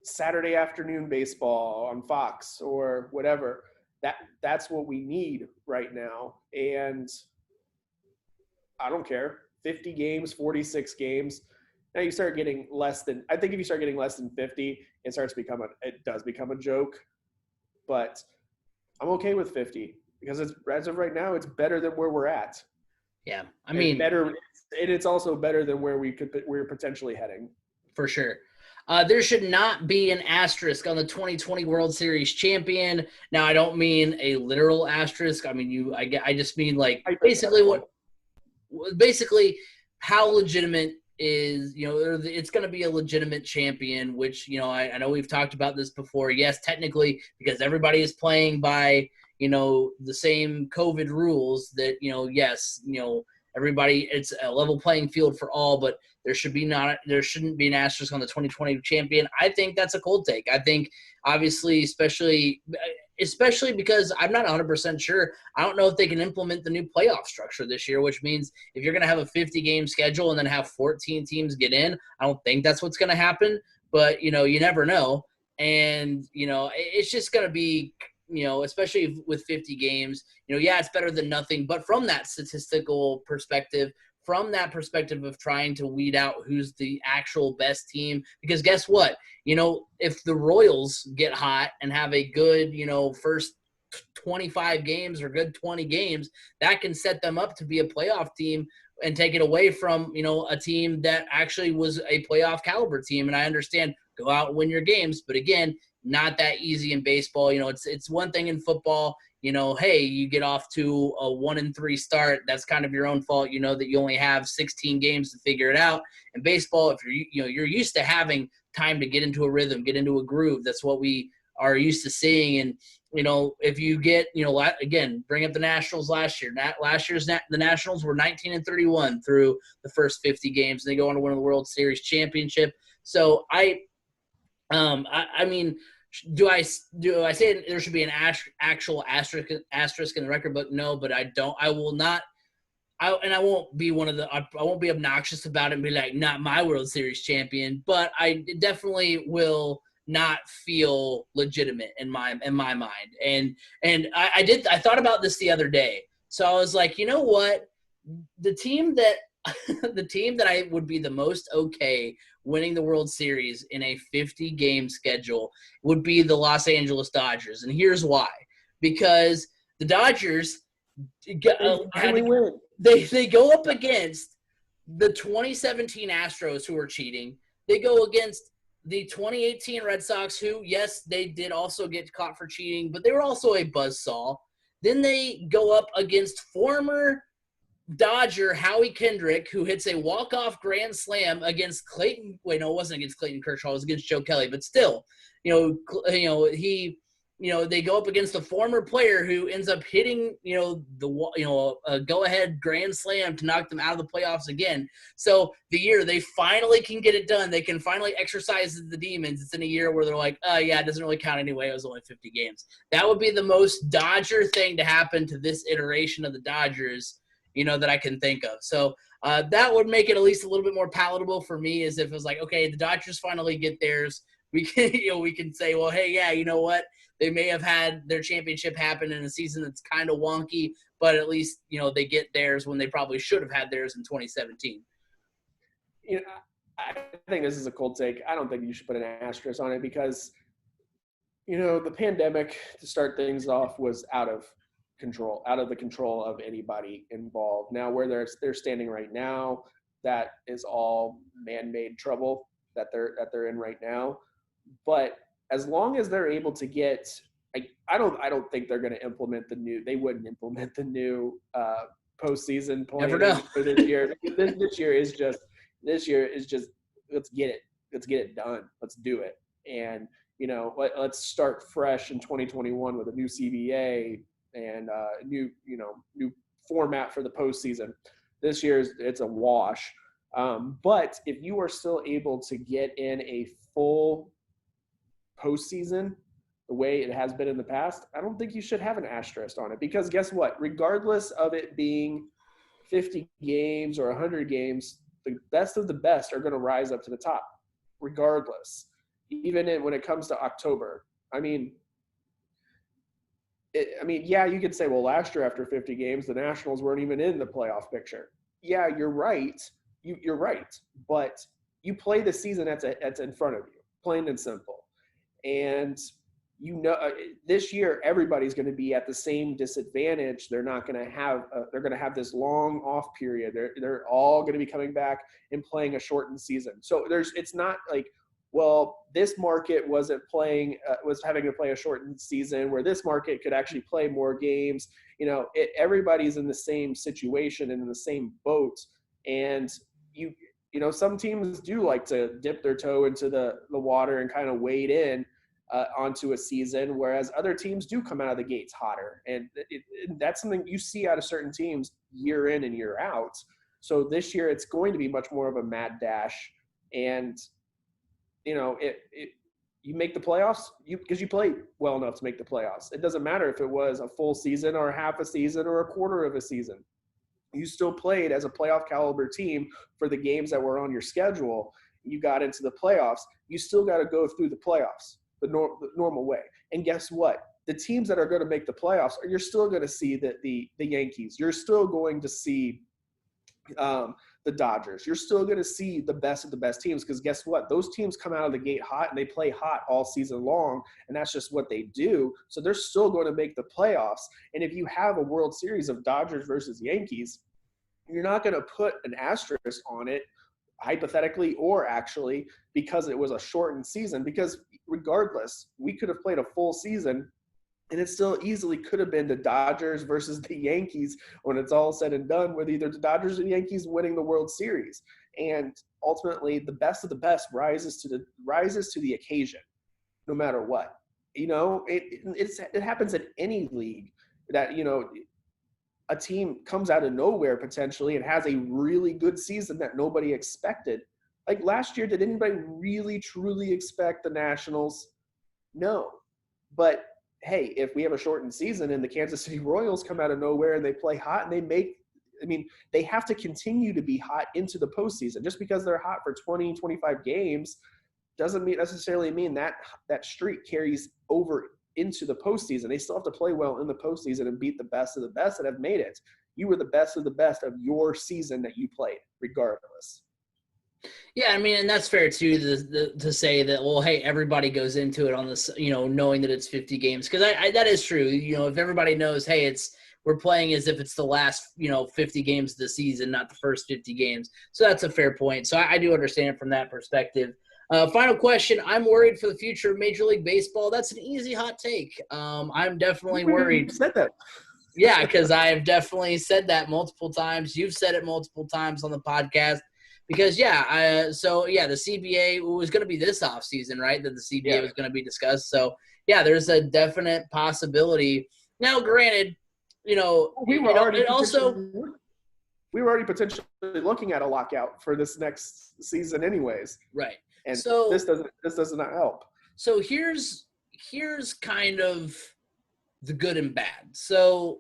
Saturday afternoon baseball on Fox or whatever. That's what we need right now. And I don't care. 50 games, 46 games. Now you start getting less than – I think if you start getting less than 50, it does become a joke. But I'm okay with 50 because as of right now, it's better than where we're at. Yeah, I mean – and it's also better than where we're potentially heading. For sure. There should not be an asterisk on the 2020 World Series champion. Now, I don't mean a literal asterisk. I mean, I just mean like basically how legitimate is, it's going to be a legitimate champion, which, I know we've talked about this before. Yes, technically, because everybody is playing by, the same COVID rules that, yes, everybody, it's a level playing field for all, but there shouldn't be an asterisk on the 2020 champion. I think that's a cold take. I think obviously, especially because I'm not 100% sure. I don't know if they can implement the new playoff structure this year, which means if you're going to have a 50-game schedule and then have 14 teams get in, I don't think that's what's going to happen. But, you never know. And, it's just going to be, especially with 50 games, it's better than nothing. But from that statistical perspective, from that perspective of trying to weed out who's the actual best team, because guess what? If the Royals get hot and have a good, first 25 games or good 20 games, that can set them up to be a playoff team and take it away from, a team that actually was a playoff caliber team. And I understand, go out and win your games. But again, not that easy in baseball. It's one thing in football, hey, you get off to a 1-3 start. That's kind of your own fault. You know that you only have 16 games to figure it out. In baseball, if you're used to having time to get into a rhythm, get into a groove. That's what we are used to seeing. And if you get, again, bring up the Nationals last year. Last year's the Nationals were 19-31 through the first 50 games, and they go on to win the World Series championship. So I mean, do I say there should be an actual asterisk in the record book? No, but I don't. I will not. I won't be I won't be obnoxious about it and be like, not my World Series champion. But I definitely will not feel legitimate in my mind. And I thought about this the other day. So I was like, you know what? The team that I would be the most okay winning the World Series in a 50-game schedule would be the Los Angeles Dodgers. And here's why. Because the Dodgers they go up against the 2017 Astros, who are cheating. They go against the 2018 Red Sox, who, yes, they did also get caught for cheating, but they were also a buzzsaw. Then they go up against former Dodger Howie Kendrick, who hits a walk-off grand slam against Clayton. Wait, no, it wasn't against Clayton Kershaw. It was against Joe Kelly. But still, they go up against a former player who ends up hitting, a go-ahead grand slam to knock them out of the playoffs again. So the year they finally can get it done, they can finally exercise the demons. It's in a year where they're like, yeah, it doesn't really count anyway. It was only 50 games. That would be the most Dodger thing to happen to this iteration of the Dodgers, that I can think of. So that would make it at least a little bit more palatable for me, as if it was like, okay, the Dodgers finally get theirs. We can say, well, hey, yeah, you know what? They may have had their championship happen in a season that's kind of wonky, but at least, they get theirs when they probably should have had theirs in 2017. I think this is a cold take. I don't think you should put an asterisk on it because, the pandemic, to start things off, was out of the control of anybody involved. Now, where they're standing right now, that is all man-made trouble that they're in right now. But as long as they're able to get, I don't think they're going to implement they wouldn't implement the new postseason plan for this year. This year is just let's get it done. Let's do it. And let's start fresh in 2021 with a new CBA and new format for the postseason. This year it's a wash. But if you are still able to get in a full postseason the way it has been in the past, I don't think you should have an asterisk on it, because guess what? Regardless of it being 50 games or 100 games, the best of the best are going to rise up to the top, regardless. Even when it comes to October, yeah, you could say, well, last year after 50 games, the Nationals weren't even in the playoff picture. Yeah, you're right. You're right. But you play the season that's in front of you, plain and simple. And this year everybody's going to be at the same disadvantage. They're not going to have they're going to have this long off period. They're all going to be coming back and playing a shortened season. So it's not like, well, this market was having to play a shortened season where this market could actually play more games. Everybody's in the same situation and in the same boat. And some teams do like to dip their toe into the water and kind of wade in onto a season, whereas other teams do come out of the gates hotter. And that's something you see out of certain teams year in and year out. So this year it's going to be much more of a mad dash. And you make the playoffs because you played well enough to make the playoffs. It doesn't matter if it was a full season or half a season or a quarter of a season. You still played as a playoff caliber team for the games that were on your schedule. You got into the playoffs. You still got to go through the playoffs the normal way. And guess what? The teams that are going to make the playoffs, you're still going to see the Yankees. You're still going to see the Dodgers. You're still going to see the best of the best teams, because guess what? Those teams come out of the gate hot and they play hot all season long, and that's just what they do. So they're still going to make the playoffs. And if you have a World Series of Dodgers versus Yankees, you're not going to put an asterisk on it, hypothetically or actually, because it was a shortened season. Because regardless, we could have played a full season And it still easily could have been the Dodgers versus the Yankees when it's all said and done, with either the Dodgers or the Yankees winning the World Series. And ultimately, the best of the best rises to the occasion, no matter what. It happens in any league that a team comes out of nowhere potentially and has a really good season that nobody expected. Like last year, did anybody really truly expect the Nationals? No. But hey, if we have a shortened season and the Kansas City Royals come out of nowhere and they play hot and they have to continue to be hot into the postseason. Just because they're hot for 20, 25 games doesn't necessarily mean that streak carries over into the postseason. They still have to play well in the postseason and beat the best of the best that have made it. You were the best of the best of your season that you played, regardless. Yeah, I mean, and that's fair too to say that, well, hey, everybody goes into it on this, knowing that it's 50 games, because that is true. If everybody knows, hey, we're playing as if it's the last 50 games of the season, not the first 50 games. So that's a fair point. So I do understand it from that perspective. Final question. I'm worried for the future of Major League Baseball. That's an easy hot take. I'm definitely worried. You said that. Yeah, because I've definitely said that multiple times. You've said it multiple times on the podcast. Because, the CBA was going to be this offseason, right, that the CBA was going to be discussed. So, there's a definite possibility. Now, granted, we were already potentially looking at a lockout for this next season anyways. Right. And so this does not help. So here's kind of the good and bad. So,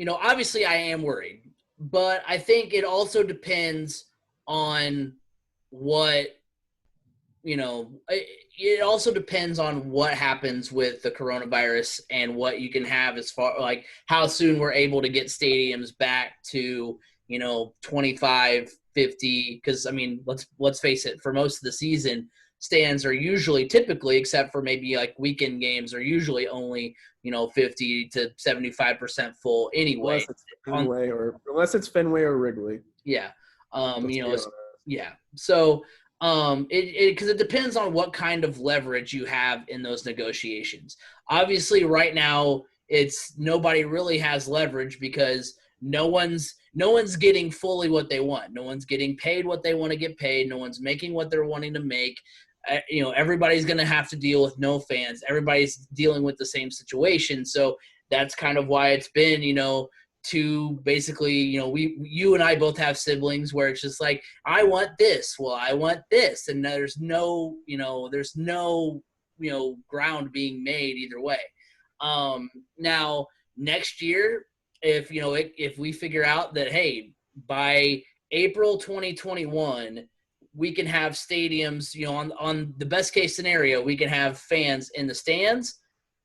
obviously I am worried, but I think it also depends on what, it also depends on what happens with the coronavirus and what you can have as far like how soon we're able to get stadiums back to, 25, 50, because I mean, let's face it, for most of the season, stands are typically, except for maybe like weekend games, are usually only 50 to 75% full anyway. Unless it's Fenway or Wrigley. Yeah, yeah. So because it depends on what kind of leverage you have in those negotiations. Obviously, right now, nobody really has leverage because no one's getting fully what they want. No one's getting paid what they want to get paid. No one's making what they're wanting to make. Everybody's going to have to deal with no fans. Everybody's dealing with the same situation. So that's kind of why it's been, to basically, you and I both have siblings where it's just like, I want this. Well, I want this. And there's no ground being made either way. Now next year, if we figure out that, hey, by April 2021, we can have stadiums, on the best case scenario, we can have fans in the stands.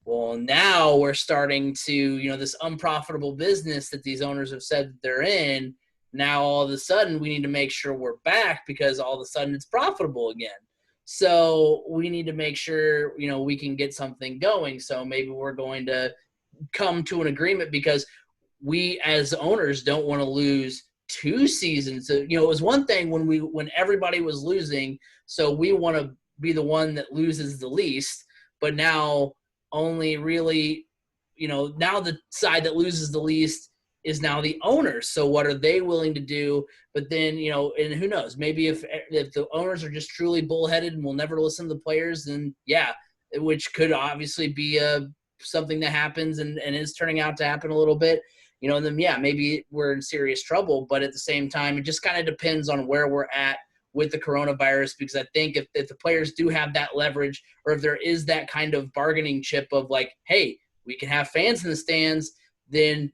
Well, now we're starting to, this unprofitable business that these owners have said that they're in. Now, all of a sudden, we need to make sure we're back because all of a sudden it's profitable again. So we need to make sure, we can get something going. So maybe we're going to come to an agreement because we as owners don't want to lose 2 seasons. So, it was one thing when everybody was losing, so we want to be the one that loses the least, but now only really, now the side that loses the least is now the owners. So what are they willing to do? But then, and who knows, maybe if the owners are just truly bullheaded and will never listen to the players, then which could obviously be something that happens and is turning out to happen a little bit, then maybe we're in serious trouble. But at the same time, it just kind of depends on where we're at with the coronavirus, because I think if the players do have that leverage, or if there is that kind of bargaining chip of like, hey, we can have fans in the stands, then,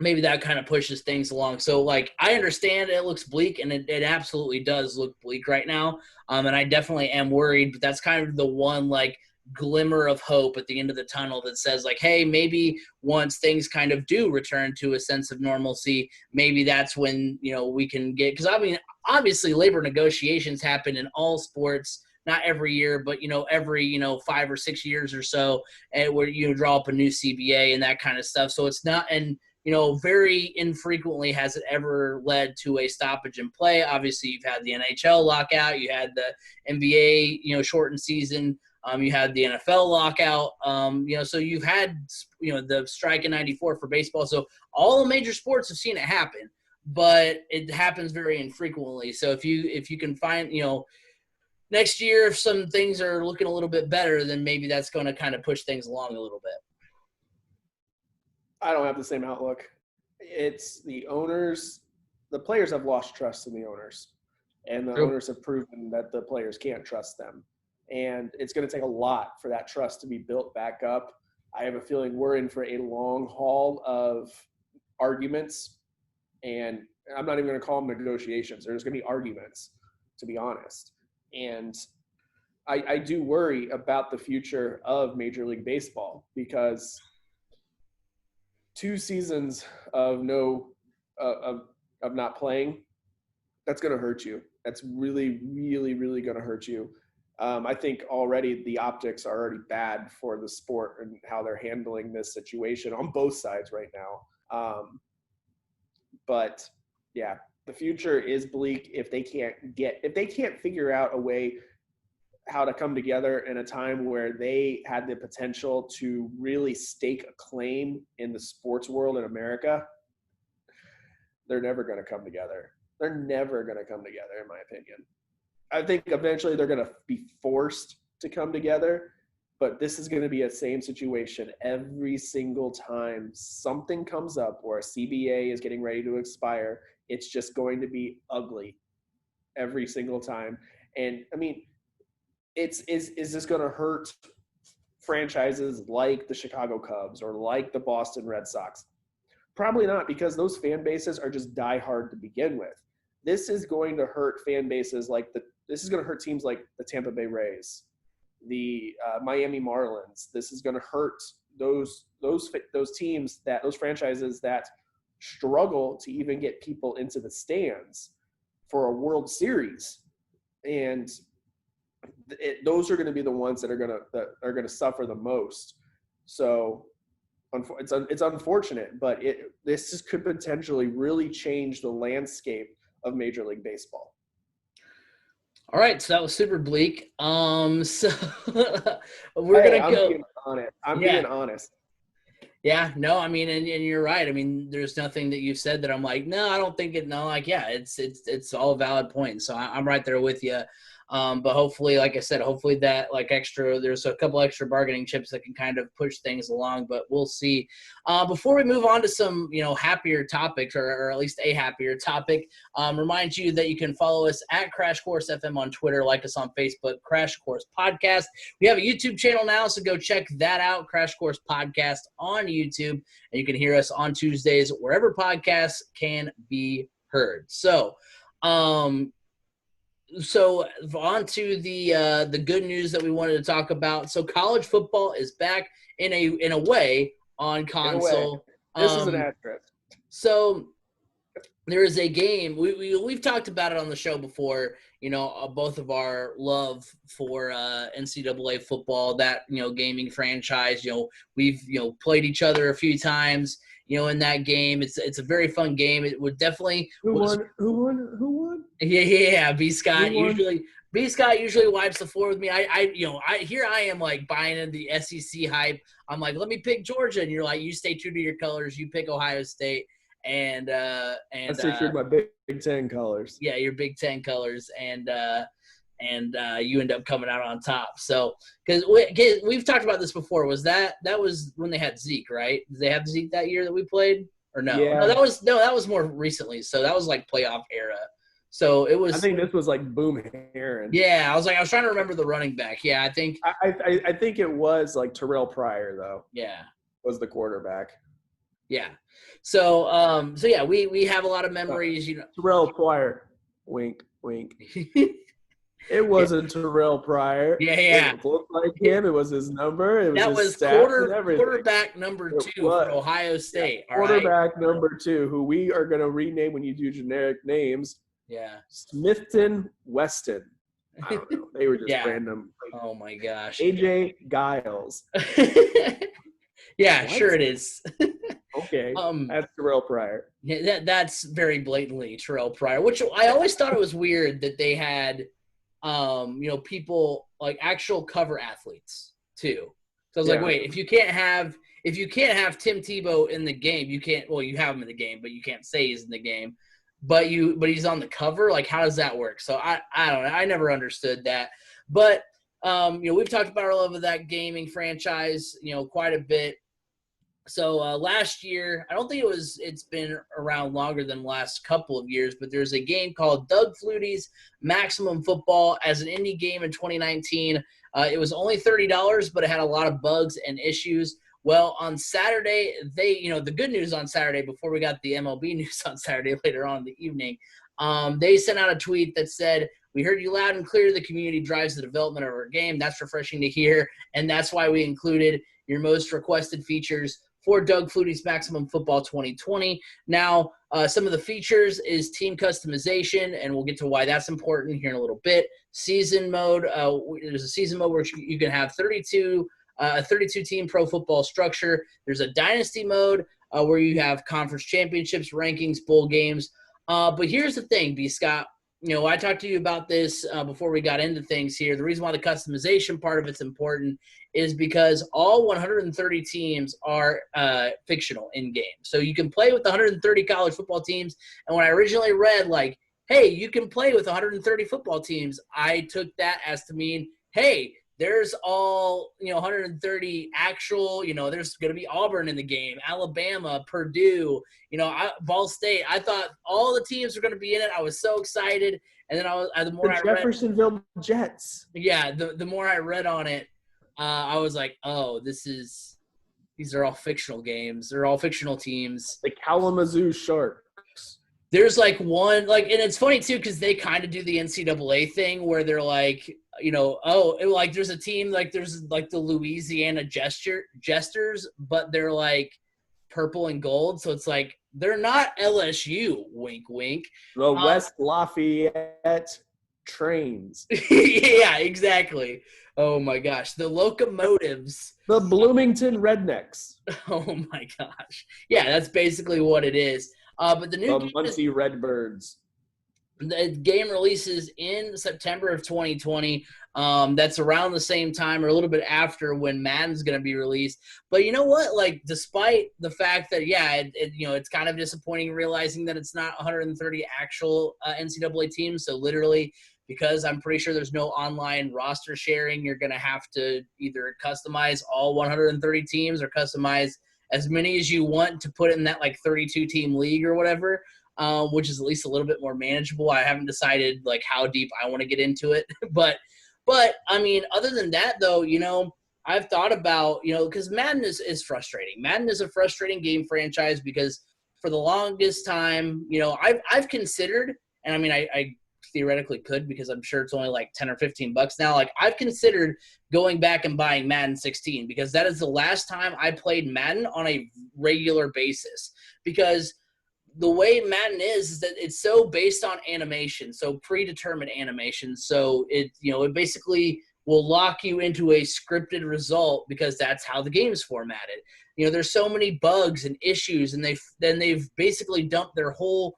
maybe that kind of pushes things along. So, like, I understand it looks bleak, and it absolutely does look bleak right now. And I definitely am worried, but that's kind of the one, like, glimmer of hope at the end of the tunnel that says, like, hey, maybe once things kind of do return to a sense of normalcy, maybe that's when, we can get – because, I mean, obviously labor negotiations happen in all sports, not every year, but, every, 5 or 6 years or so, and where you draw up a new CBA and that kind of stuff. So it's not – and very infrequently has it ever led to a stoppage in play. Obviously, you've had the NHL lockout, you had the NBA, shortened season, you had the NFL lockout, so you've had, the strike in '94 for baseball. So all the major sports have seen it happen, but it happens very infrequently. So if you can find, next year, if some things are looking a little bit better, then maybe that's going to kind of push things along a little bit. I don't have the same outlook. It's the owners. The players have lost trust in the owners, and the owners have proven that the players can't trust them. And it's going to take a lot for that trust to be built back up. I have a feeling we're in for a long haul of arguments, and I'm not even going to call them negotiations. There's going to be arguments, to be honest. And I do worry about the future of Major League Baseball, because 2 seasons of not playing, that's going to hurt you. That's really, really, really going to hurt you. I think already the optics are already bad for the sport and how they're handling this situation on both sides right now. But yeah, the future is bleak if they can't figure out a way how to come together in a time where they had the potential to really stake a claim in the sports world in America. They're never going to come together. They're never going to come together, in my opinion. I think eventually they're going to be forced to come together, but this is going to be a same situation every single time something comes up where a CBA is getting ready to expire. It's just going to be ugly every single time. And I mean, is this going to hurt franchises like the Chicago Cubs or like the Boston Red Sox? Probably not, because those fan bases are just diehard to begin with. This is going to hurt fan bases this is going to hurt teams like the Tampa Bay Rays, the Miami Marlins. This is going to hurt those teams, those franchises that struggle to even get people into the stands for a World Series, and those are going to be the ones that are going to suffer the most. So it's unfortunate, but this could potentially really change the landscape of Major League Baseball. All right, so that was super bleak. So we're gonna go. I'm being honest. Yeah, no, I mean, and you're right. I mean, there's nothing that you said that I'm like, no, I don't think it. No, like, yeah, it's all valid points. So I'm right there with you. But hopefully, like I said, hopefully that there's a couple extra bargaining chips that can kind of push things along, but we'll see. Before we move on to some, happier topics, or at least a happier topic, remind you that you can follow us at Crash Course FM on Twitter, like us on Facebook, Crash Course Podcast. We have a YouTube channel now, so go check that out, Crash Course Podcast on YouTube, and you can hear us on Tuesdays wherever podcasts can be heard. So on to the good news that we wanted to talk about. So college football is back in a way on console. This is an asterisk. So there is a game we've talked about it on the show before. Both of our love for NCAA football, that gaming franchise. We've played each other a few times. In that game, it's a very fun game. It would definitely. Who won? Yeah. B Scott usually wipes the floor with me. I am like buying in the SEC hype. I'm like, let me pick Georgia, and you're like, you stay true to your colors. You pick Ohio State, and I stay true to my Big Ten colors. Yeah, your Big Ten colors, and you end up coming out on top. So, because we've talked about this before, that was when they had Zeke, right? Did they have Zeke that year that we played, or no? Yeah. No, that was more recently. So that was like playoff era. So it was. I think this was like Boom Herron. Yeah, I was trying to remember the running back. Yeah, I think. I think it was like Terrell Pryor though. Yeah. Was the quarterback. Yeah. So yeah, we have a lot of memories. Terrell Pryor. Wink, wink. It wasn't Terrell Pryor. Yeah. It looked like him. It was his number. That was quarterback number 2 for Ohio State. Yeah, quarterback number 2, who we are going to rename when you do generic names. Yeah. Smithton Weston. I don't know. They were just random. Oh, my gosh. AJ Giles. Yeah, what? Sure it is. Okay, Um, that's Terrell Pryor. yeah, that's very blatantly Terrell Pryor, which I always thought it was weird that they had, people like actual cover athletes too. So I was like, Yeah. wait, if you can't have Tim Tebow in the game, you can't. Well, you have him in the game, but you can't say he's in the game. But he's on the cover. Like, how does that work? So I don't know. I never understood that. But we've talked about our love of that gaming franchise, quite a bit. So last year, I don't think it's been around longer than the last couple of years, but there's a game called Doug Flutie's Maximum Football as an indie game in 2019. It was only $30, but it had a lot of bugs and issues. Well, on Saturday, the good news on Saturday, before we got the MLB news on Saturday later on in the evening, they sent out a tweet that said, "We heard you loud and clear. The community drives the development of our game. That's refreshing to hear, and that's why we included your most requested features for Doug Flutie's Maximum Football 2020. Now, some of the features is team customization, and we'll get to why that's important here in a little bit. Season mode, there's a season mode where you can have 32-team pro football structure. There's a dynasty mode where you have conference championships, rankings, bowl games. But here's the thing, B. Scott. I talked to you about this before we got into things here. The reason why the customization part of it's important is because all 130 teams are fictional in game. So you can play with 130 college football teams. And when I originally read, like, hey, you can play with 130 football teams, I took that as to mean, hey, there's all, 130 actual, there's going to be Auburn in the game, Alabama, Purdue, Ball State. I thought all the teams were going to be in it. I was so excited. And then The Jeffersonville Jets. Yeah, the more I read on it, I was like, oh, these are all fictional games. They're all fictional teams. The Kalamazoo Sharks. There's like one, like, and it's funny too, because they kind of do the NCAA thing where they're like, there's a team, like there's like the Louisiana Jesters, but they're like purple and gold. So it's like, they're not LSU, wink, wink. The West Lafayette Trains. Yeah, exactly. Oh my gosh. The Locomotives. The Bloomington Rednecks. Oh my gosh. Yeah, that's basically what it is. But the Muncie Redbirds. The game releases in September of 2020. That's around the same time or a little bit after when Madden's going to be released. But you know what? Like, despite the fact that, it's kind of disappointing realizing that it's not 130 actual NCAA teams. So literally, because I'm pretty sure there's no online roster sharing, you're going to have to either customize all 130 teams or customize as many as you want to put in that like 32-team league or whatever. Which is at least a little bit more manageable. I haven't decided like how deep I want to get into it, but I mean, other than that though, I've thought about, because Madden is frustrating. Madden is a frustrating game franchise because for the longest time, I've considered, and I mean, I theoretically could because I'm sure it's only like 10 or 15 bucks now. Like, I've considered going back and buying Madden 16 because that is the last time I played Madden on a regular basis, because the way Madden is that it's so based on animation, so predetermined animation. So it basically will lock you into a scripted result because that's how the game's formatted. There's so many bugs and issues, and they've basically dumped their whole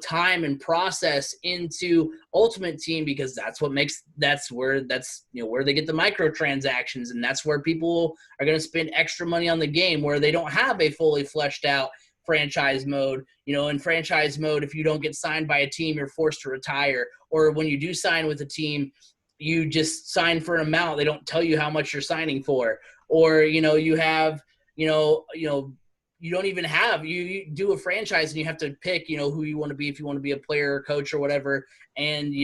time and process into Ultimate Team because that's where they get the microtransactions, and that's where people are going to spend extra money on the game, where they don't have a fully fleshed out franchise mode. In franchise mode, if you don't get signed by a team, you're forced to retire. Or when you do sign with a team, you just sign for an amount. They don't tell you how much you're signing for. Or, you have, you don't even have, you do a franchise and you have to pick, who you want to be, if you want to be a player or coach or whatever. And,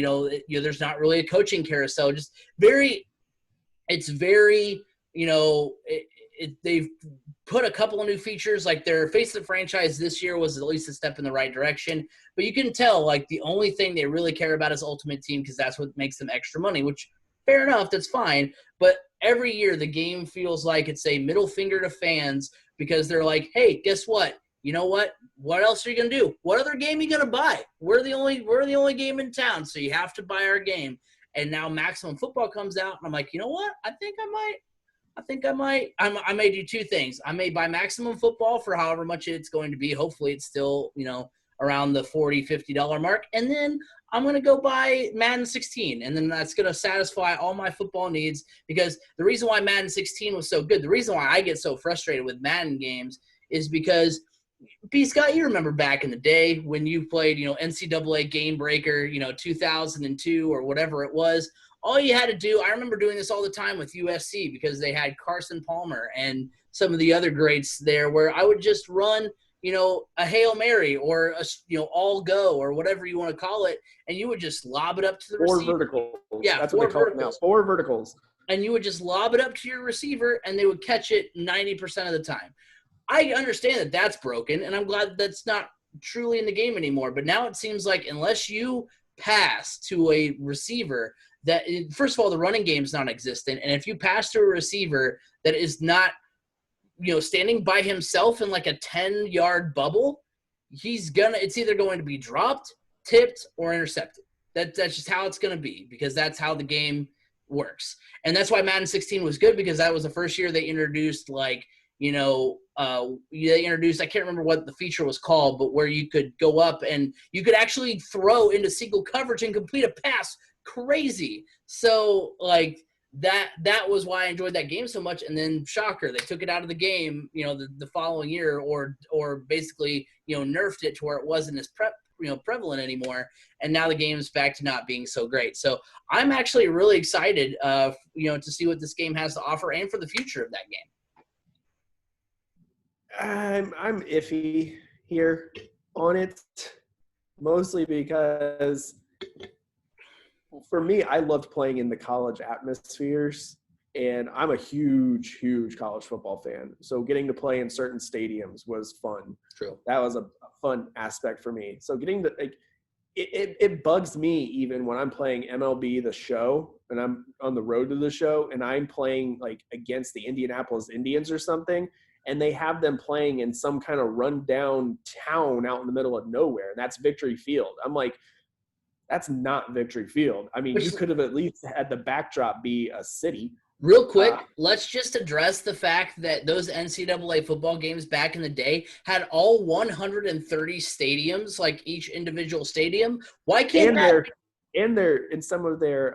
there's not really a coaching carousel. It's very, they've put a couple of new features, like their Face of the Franchise this year was at least a step in the right direction. But you can tell, like, the only thing they really care about is Ultimate Team because that's what makes them extra money, which, fair enough, that's fine. But every year the game feels like it's a middle finger to fans because they're like, hey, guess what? You know what? What else are you going to do? What other game are you going to buy? We're the only game in town, so you have to buy our game. And now Maximum Football comes out, and I'm like, you know what? I think I I think I may do two things. I may buy Maximum Football for however much it's going to be. Hopefully it's still, around the $40, $50 mark. And then I'm going to go buy Madden 16. And then that's going to satisfy all my football needs, because the reason why Madden 16 was so good, the reason why I get so frustrated with Madden games is because, B. Scott, you remember back in the day when you played, NCAA Game Breaker, 2002 or whatever it was. All you had to do, I remember doing this all the time with USC because they had Carson Palmer and some of the other greats there, where I would just run, a Hail Mary or all go or whatever you want to call it, and you would just lob it up to the receiver. Four verticals. Yeah, that's what they call it now. 4 verticals. And you would just lob it up to your receiver, and they would catch it 90% of the time. I understand that that's broken, and I'm glad that's not truly in the game anymore. But now it seems like unless you pass to a receiver that, first of all, the running game is non-existent, and if you pass to a receiver that is not, standing by himself in like a 10-yard bubble, it's either going to be dropped, tipped, or intercepted. That's just how it's going to be, because that's how the game works. And that's why Madden 16 was good, because that was the first year they introduced they introduced, I can't remember what the feature was called, but where you could go up and you could actually throw into single coverage and complete a pass. Crazy. So that was why I enjoyed that game so much. And then shocker, they took it out of the game, the following year, or basically, nerfed it to where it wasn't as prevalent anymore. And now the game's back to not being so great. So I'm actually really excited, to see what this game has to offer and for the future of that game. I'm iffy here on it, mostly because for me, I loved playing in the college atmospheres, and I'm a huge, huge college football fan. So getting to play in certain stadiums was fun. True. That was a fun aspect for me. So getting it bugs me even when I'm playing MLB The Show and I'm on the road to the show and I'm playing against the Indianapolis Indians or something, and they have them playing in some kind of rundown town out in the middle of nowhere, and that's Victory Field. I'm like, that's not Victory Field. I mean, you could have at least had the backdrop be a city. Real quick, let's just address the fact that those NCAA football games back in the day had all 130 stadiums, like each individual stadium. Why can't they're in some of their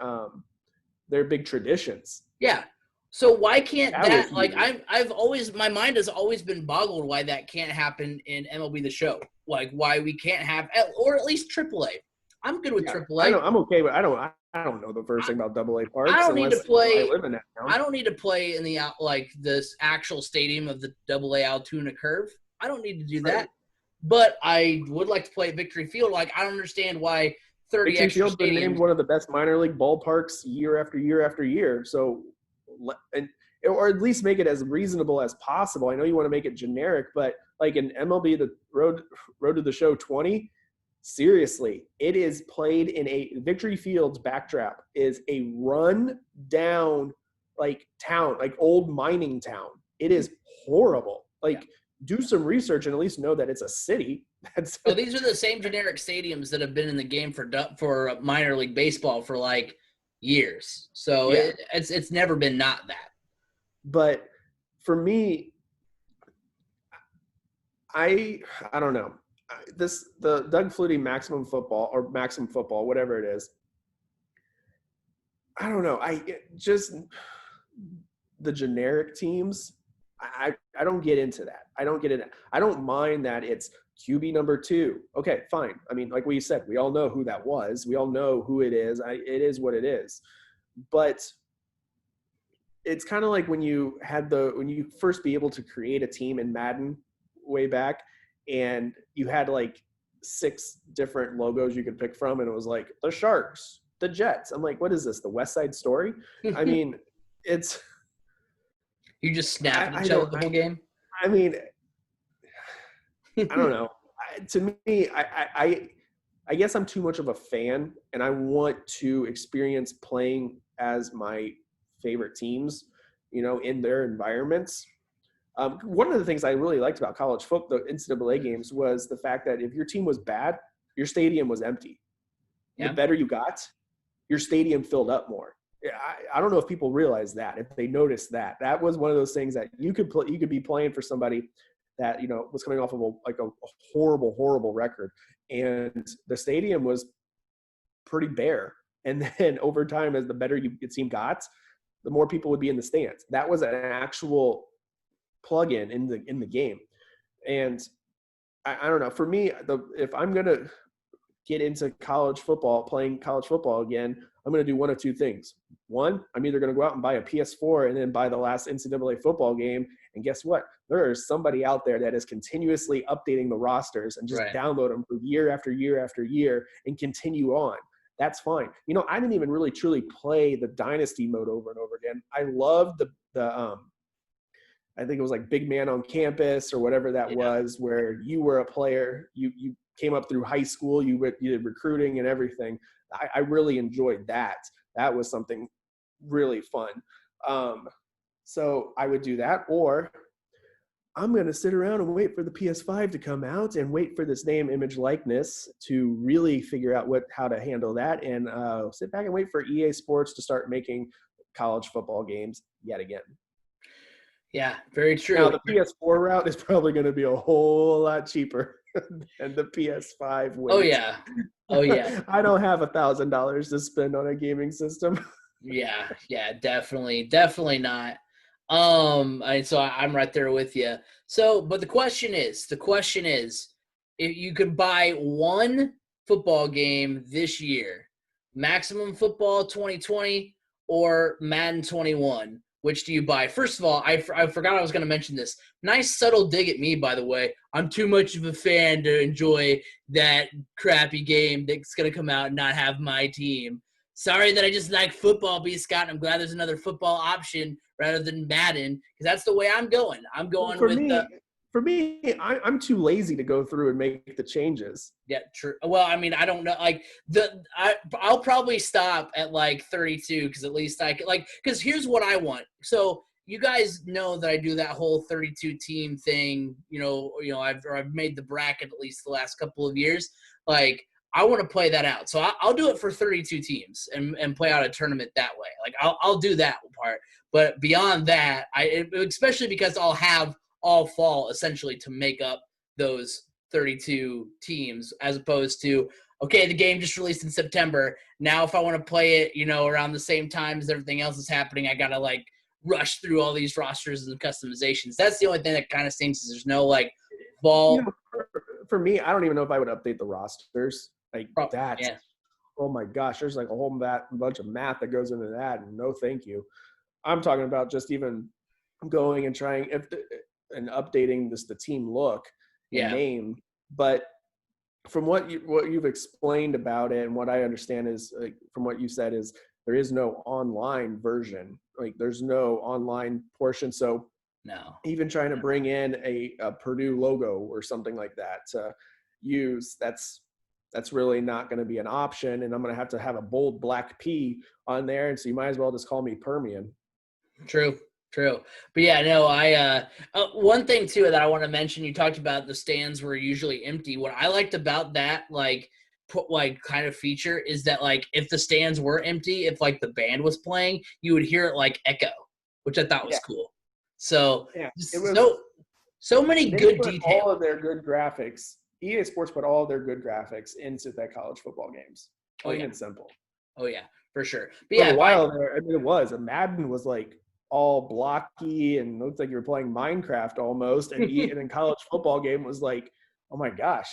big traditions. Yeah. So why can't that I've always, my mind has always been boggled why that can't happen in MLB The Show. Like why we can't have, or at least AAA. I'm good with AAA. I'm okay, but I don't know the first thing about AA parks. I don't need to play. I live in that town. I don't need to play in the this actual stadium of the AA Altoona Curve. I don't need to do that. But I would like to play at Victory Field. I don't understand why 30 Victory extra Field's been named one of the best minor league ballparks year after year after year. So, or at least make it as reasonable as possible. I know you want to make it generic, but in MLB, the Road to the Show 20. Seriously, it is played in a Victory Field's backdrop is a run down town, old mining town. It is horrible. Do some research and at least know that it's a city. So these are the same generic stadiums that have been in the game for minor league baseball for years. So yeah. It's never been not that. But for me, I don't know. The Doug Flutie Maximum Football or Maximum Football, whatever it is. I don't know. The generic teams. I don't get into that. I don't get it. I don't mind that it's QB number 2. Okay, fine. I mean, like we said, we all know who that was. We all know who it is. It is what it is. But it's kind of like when you first be able to create a team in Madden way back. And you had 6 different logos you could pick from, and it was the Sharks, the Jets. I'm like, what is this? The West Side Story? I mean, it's you just snap at each other the whole game. I mean, I don't know. To me, I guess I'm too much of a fan, and I want to experience playing as my favorite teams, in their environments. One of the things I really liked about college football, the NCAA games, was the fact that if your team was bad, your stadium was empty. Yeah. The better you got, your stadium filled up more. I don't know if people realize that, if they notice that. That was one of those things that you could be playing for somebody that, you know, was coming off of a horrible, horrible record. And the stadium was pretty bare. And then over time, as the better your team got, the more people would be in the stands. That was an actual plug-in in the game. And I don't know. For me, if I'm gonna get into college football, playing college football again, I'm going to do one of two things. One, I'm either going to go out and buy a PS4 and then buy the last NCAA football game. And guess what? There is somebody out there that is continuously updating the rosters and just download them for year after year after year and continue on. That's fine. You know, I didn't even really truly play the dynasty mode over and over again. I loved I think it was like Big Man on Campus or whatever that was, where you were a player, you came up through high school, you did recruiting and everything. I really enjoyed that. That was something really fun. So I would do that, or I'm going to sit around and wait for the PS5 to come out and wait for this name, image, likeness to really figure out how to handle that, and sit back and wait for EA Sports to start making college football games yet again. Yeah, very true. Now, the PS4 route is probably going to be a whole lot cheaper than the PS5 wait. Oh, yeah. Oh, yeah. I don't have $1,000 to spend on a gaming system. Yeah, definitely not. So I'm right there with you. So, but the question is, if you could buy one football game this year, Maximum Football 2020 or Madden 21, which do you buy? First of all, I forgot I was going to mention this. Nice subtle dig at me, by the way. I'm too much of a fan to enjoy that crappy game that's going to come out and not have my team. Sorry that I just like football, B. Scott, and I'm glad there's another football option rather than Madden, because that's the way I'm going. I'm going For me, I'm too lazy to go through and make the changes. Yeah, true. Well, I mean, I don't know. Like I'll probably stop at like 32 because at least I can, because here's what I want. So you guys know that I do that whole 32 team thing. You know, I've made the bracket at least the last couple of years. Like I want to play that out. So I'll do it for 32 teams and play out a tournament that way. Like I'll do that part. But beyond that, especially because I'll have all fall essentially to make up those 32 teams, as opposed to, okay, the game just released in September. Now if I want to play it, you know, around the same time as everything else is happening, I got to like rush through all these rosters and customizations. That's the only thing that kind of stinks is there's no like ball. You know, for me, I don't even know if I would update the rosters like that. Yeah. Oh my gosh, there's like a whole bunch of math that goes into that, and no thank you. I'm talking about just even going and trying and updating the team look and name. But from what you've explained about it and what I understand is, like, from what you said, is there is no online version. Like there's no online portion. So no, even trying to bring in a Purdue logo or something like that to use, that's really not going to be an option. And I'm going to have a bold black P on there. And so you might as well just call me Permian. True. But yeah, no, one thing too that I want to mention, you talked about the stands were usually empty. What I liked about that, kind of feature is that, like, if the stands were empty, if like the band was playing, you would hear it like echo, which I thought was cool. So it was so many good details. All of their good graphics. EA Sports put all of their good graphics into that college football games. Plain and simple. Oh yeah, for sure. But for a while there, I mean, it was. Madden was like all blocky and looked like you were playing Minecraft almost. And then college football game was like, oh my gosh.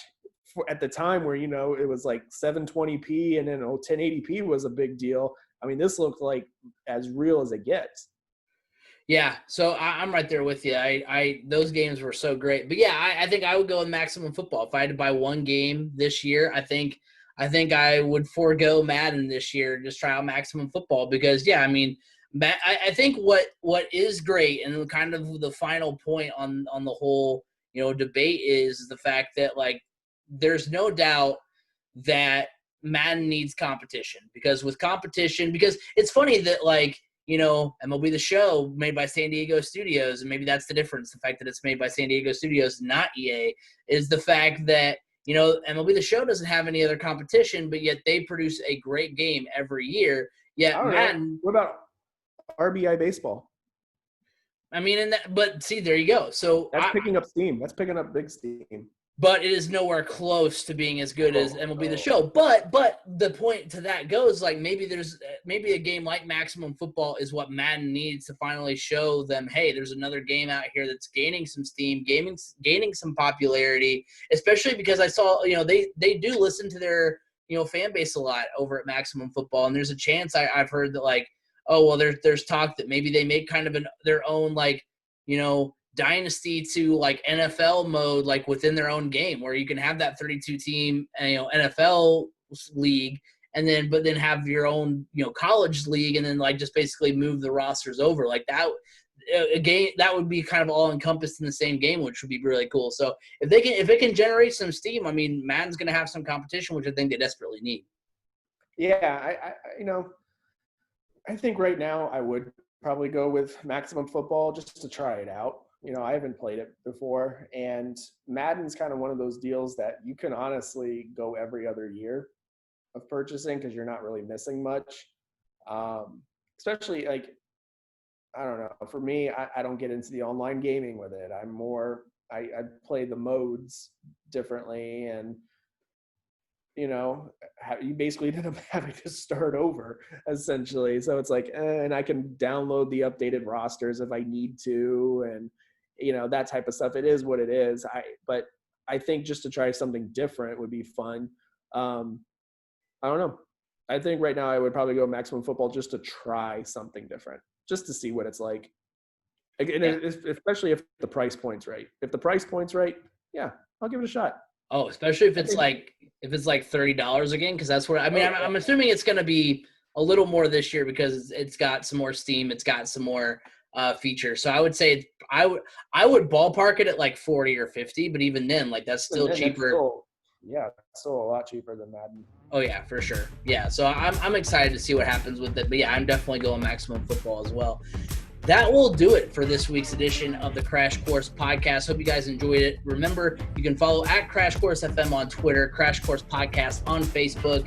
At the time where, you know, it was like 720p and then 1080p was a big deal. I mean, this looked like as real as it gets. Yeah, so I'm right there with you. Those games were so great. But yeah, I think I would go with Maximum Football. If I had to buy one game this year, I think I would forego Madden this year and just try out Maximum Football because, yeah, I mean, I think what is great and kind of the final point on the whole, you know, debate is the fact that, like, there's no doubt that Madden needs competition because it's funny that, like, you know, MLB The Show made by San Diego Studios, and maybe that's the difference. The fact that it's made by San Diego Studios, not EA, is the fact that, you know, MLB The Show doesn't have any other competition, but yet they produce a great game every year. Yeah, I don't know. What about RBI baseball? I mean, but see, there you go. So that's picking up steam. That's picking up big steam. But it is nowhere close to being as good as MLB The Show. But the point to that goes, like, maybe a game like Maximum Football is what Madden needs to finally show them, hey, there's another game out here that's gaining some steam, gaining some popularity, especially because I saw, they do listen to their, fan base a lot over at Maximum Football. And there's a chance I've heard that, like, oh, well, there's talk that maybe they make kind of their own, like, dynasty to like NFL mode, like within their own game, where you can have that 32 team, NFL league, and then have your own, college league, and then like just basically move the rosters over like that. A game that would be kind of all encompassed in the same game, which would be really cool. So if it can generate some steam, I mean, Madden's going to have some competition, which I think they desperately need. Yeah, I think right now I would probably go with Maximum Football just to try it out. I haven't played it before, and Madden's kind of one of those deals that you can honestly go every other year of purchasing because you're not really missing much. Especially, like, I don't know. For me, I don't get into the online gaming with it. I'm more – I play the modes differently, and, you basically end up having to start over, essentially. So it's like, and I can download the updated rosters if I need to, and – that type of stuff. It is what it is. But I think just to try something different would be fun. I don't know. I think right now I would probably go Maximum Football just to try something different, just to see what it's like. And especially if the price point's right. If the price point's right, yeah, I'll give it a shot. Oh, especially if it's like $30 again, because that's where I'm assuming it's going to be a little more this year because it's got some more steam, it's got some more features. So I would say I would ballpark it at like 40 or 50, but even then, like, that's still cheaper. Still a lot cheaper than Madden. Oh yeah, for sure. Yeah, so I'm excited to see what happens with it. But yeah, I'm definitely going Maximum Football as well. That will do it for this week's edition of the Crash Course Podcast. Hope you guys enjoyed it. Remember, you can follow at Crash Course FM on Twitter, Crash Course Podcast on Facebook.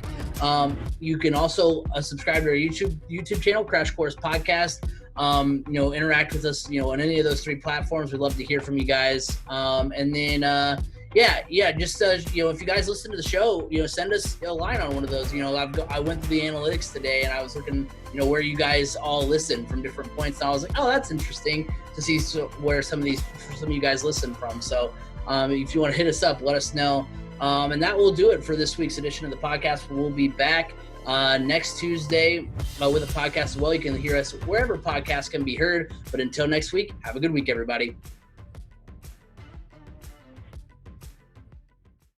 You can also subscribe to our YouTube channel, Crash Course Podcast. Interact with us, on any of those three platforms. We'd love to hear from you guys. And then, just, if you guys listen to the show, send us a line on one of those. I went through the analytics today and I was looking, where you guys all listen from different points. And I was like, oh, that's interesting to see where some of you guys listen from. So if you want to hit us up, let us know. And that will do it for this week's edition of the podcast. We'll be back next Tuesday with a podcast as well. You can hear us wherever podcasts can be heard. But until next week, have a good week, everybody.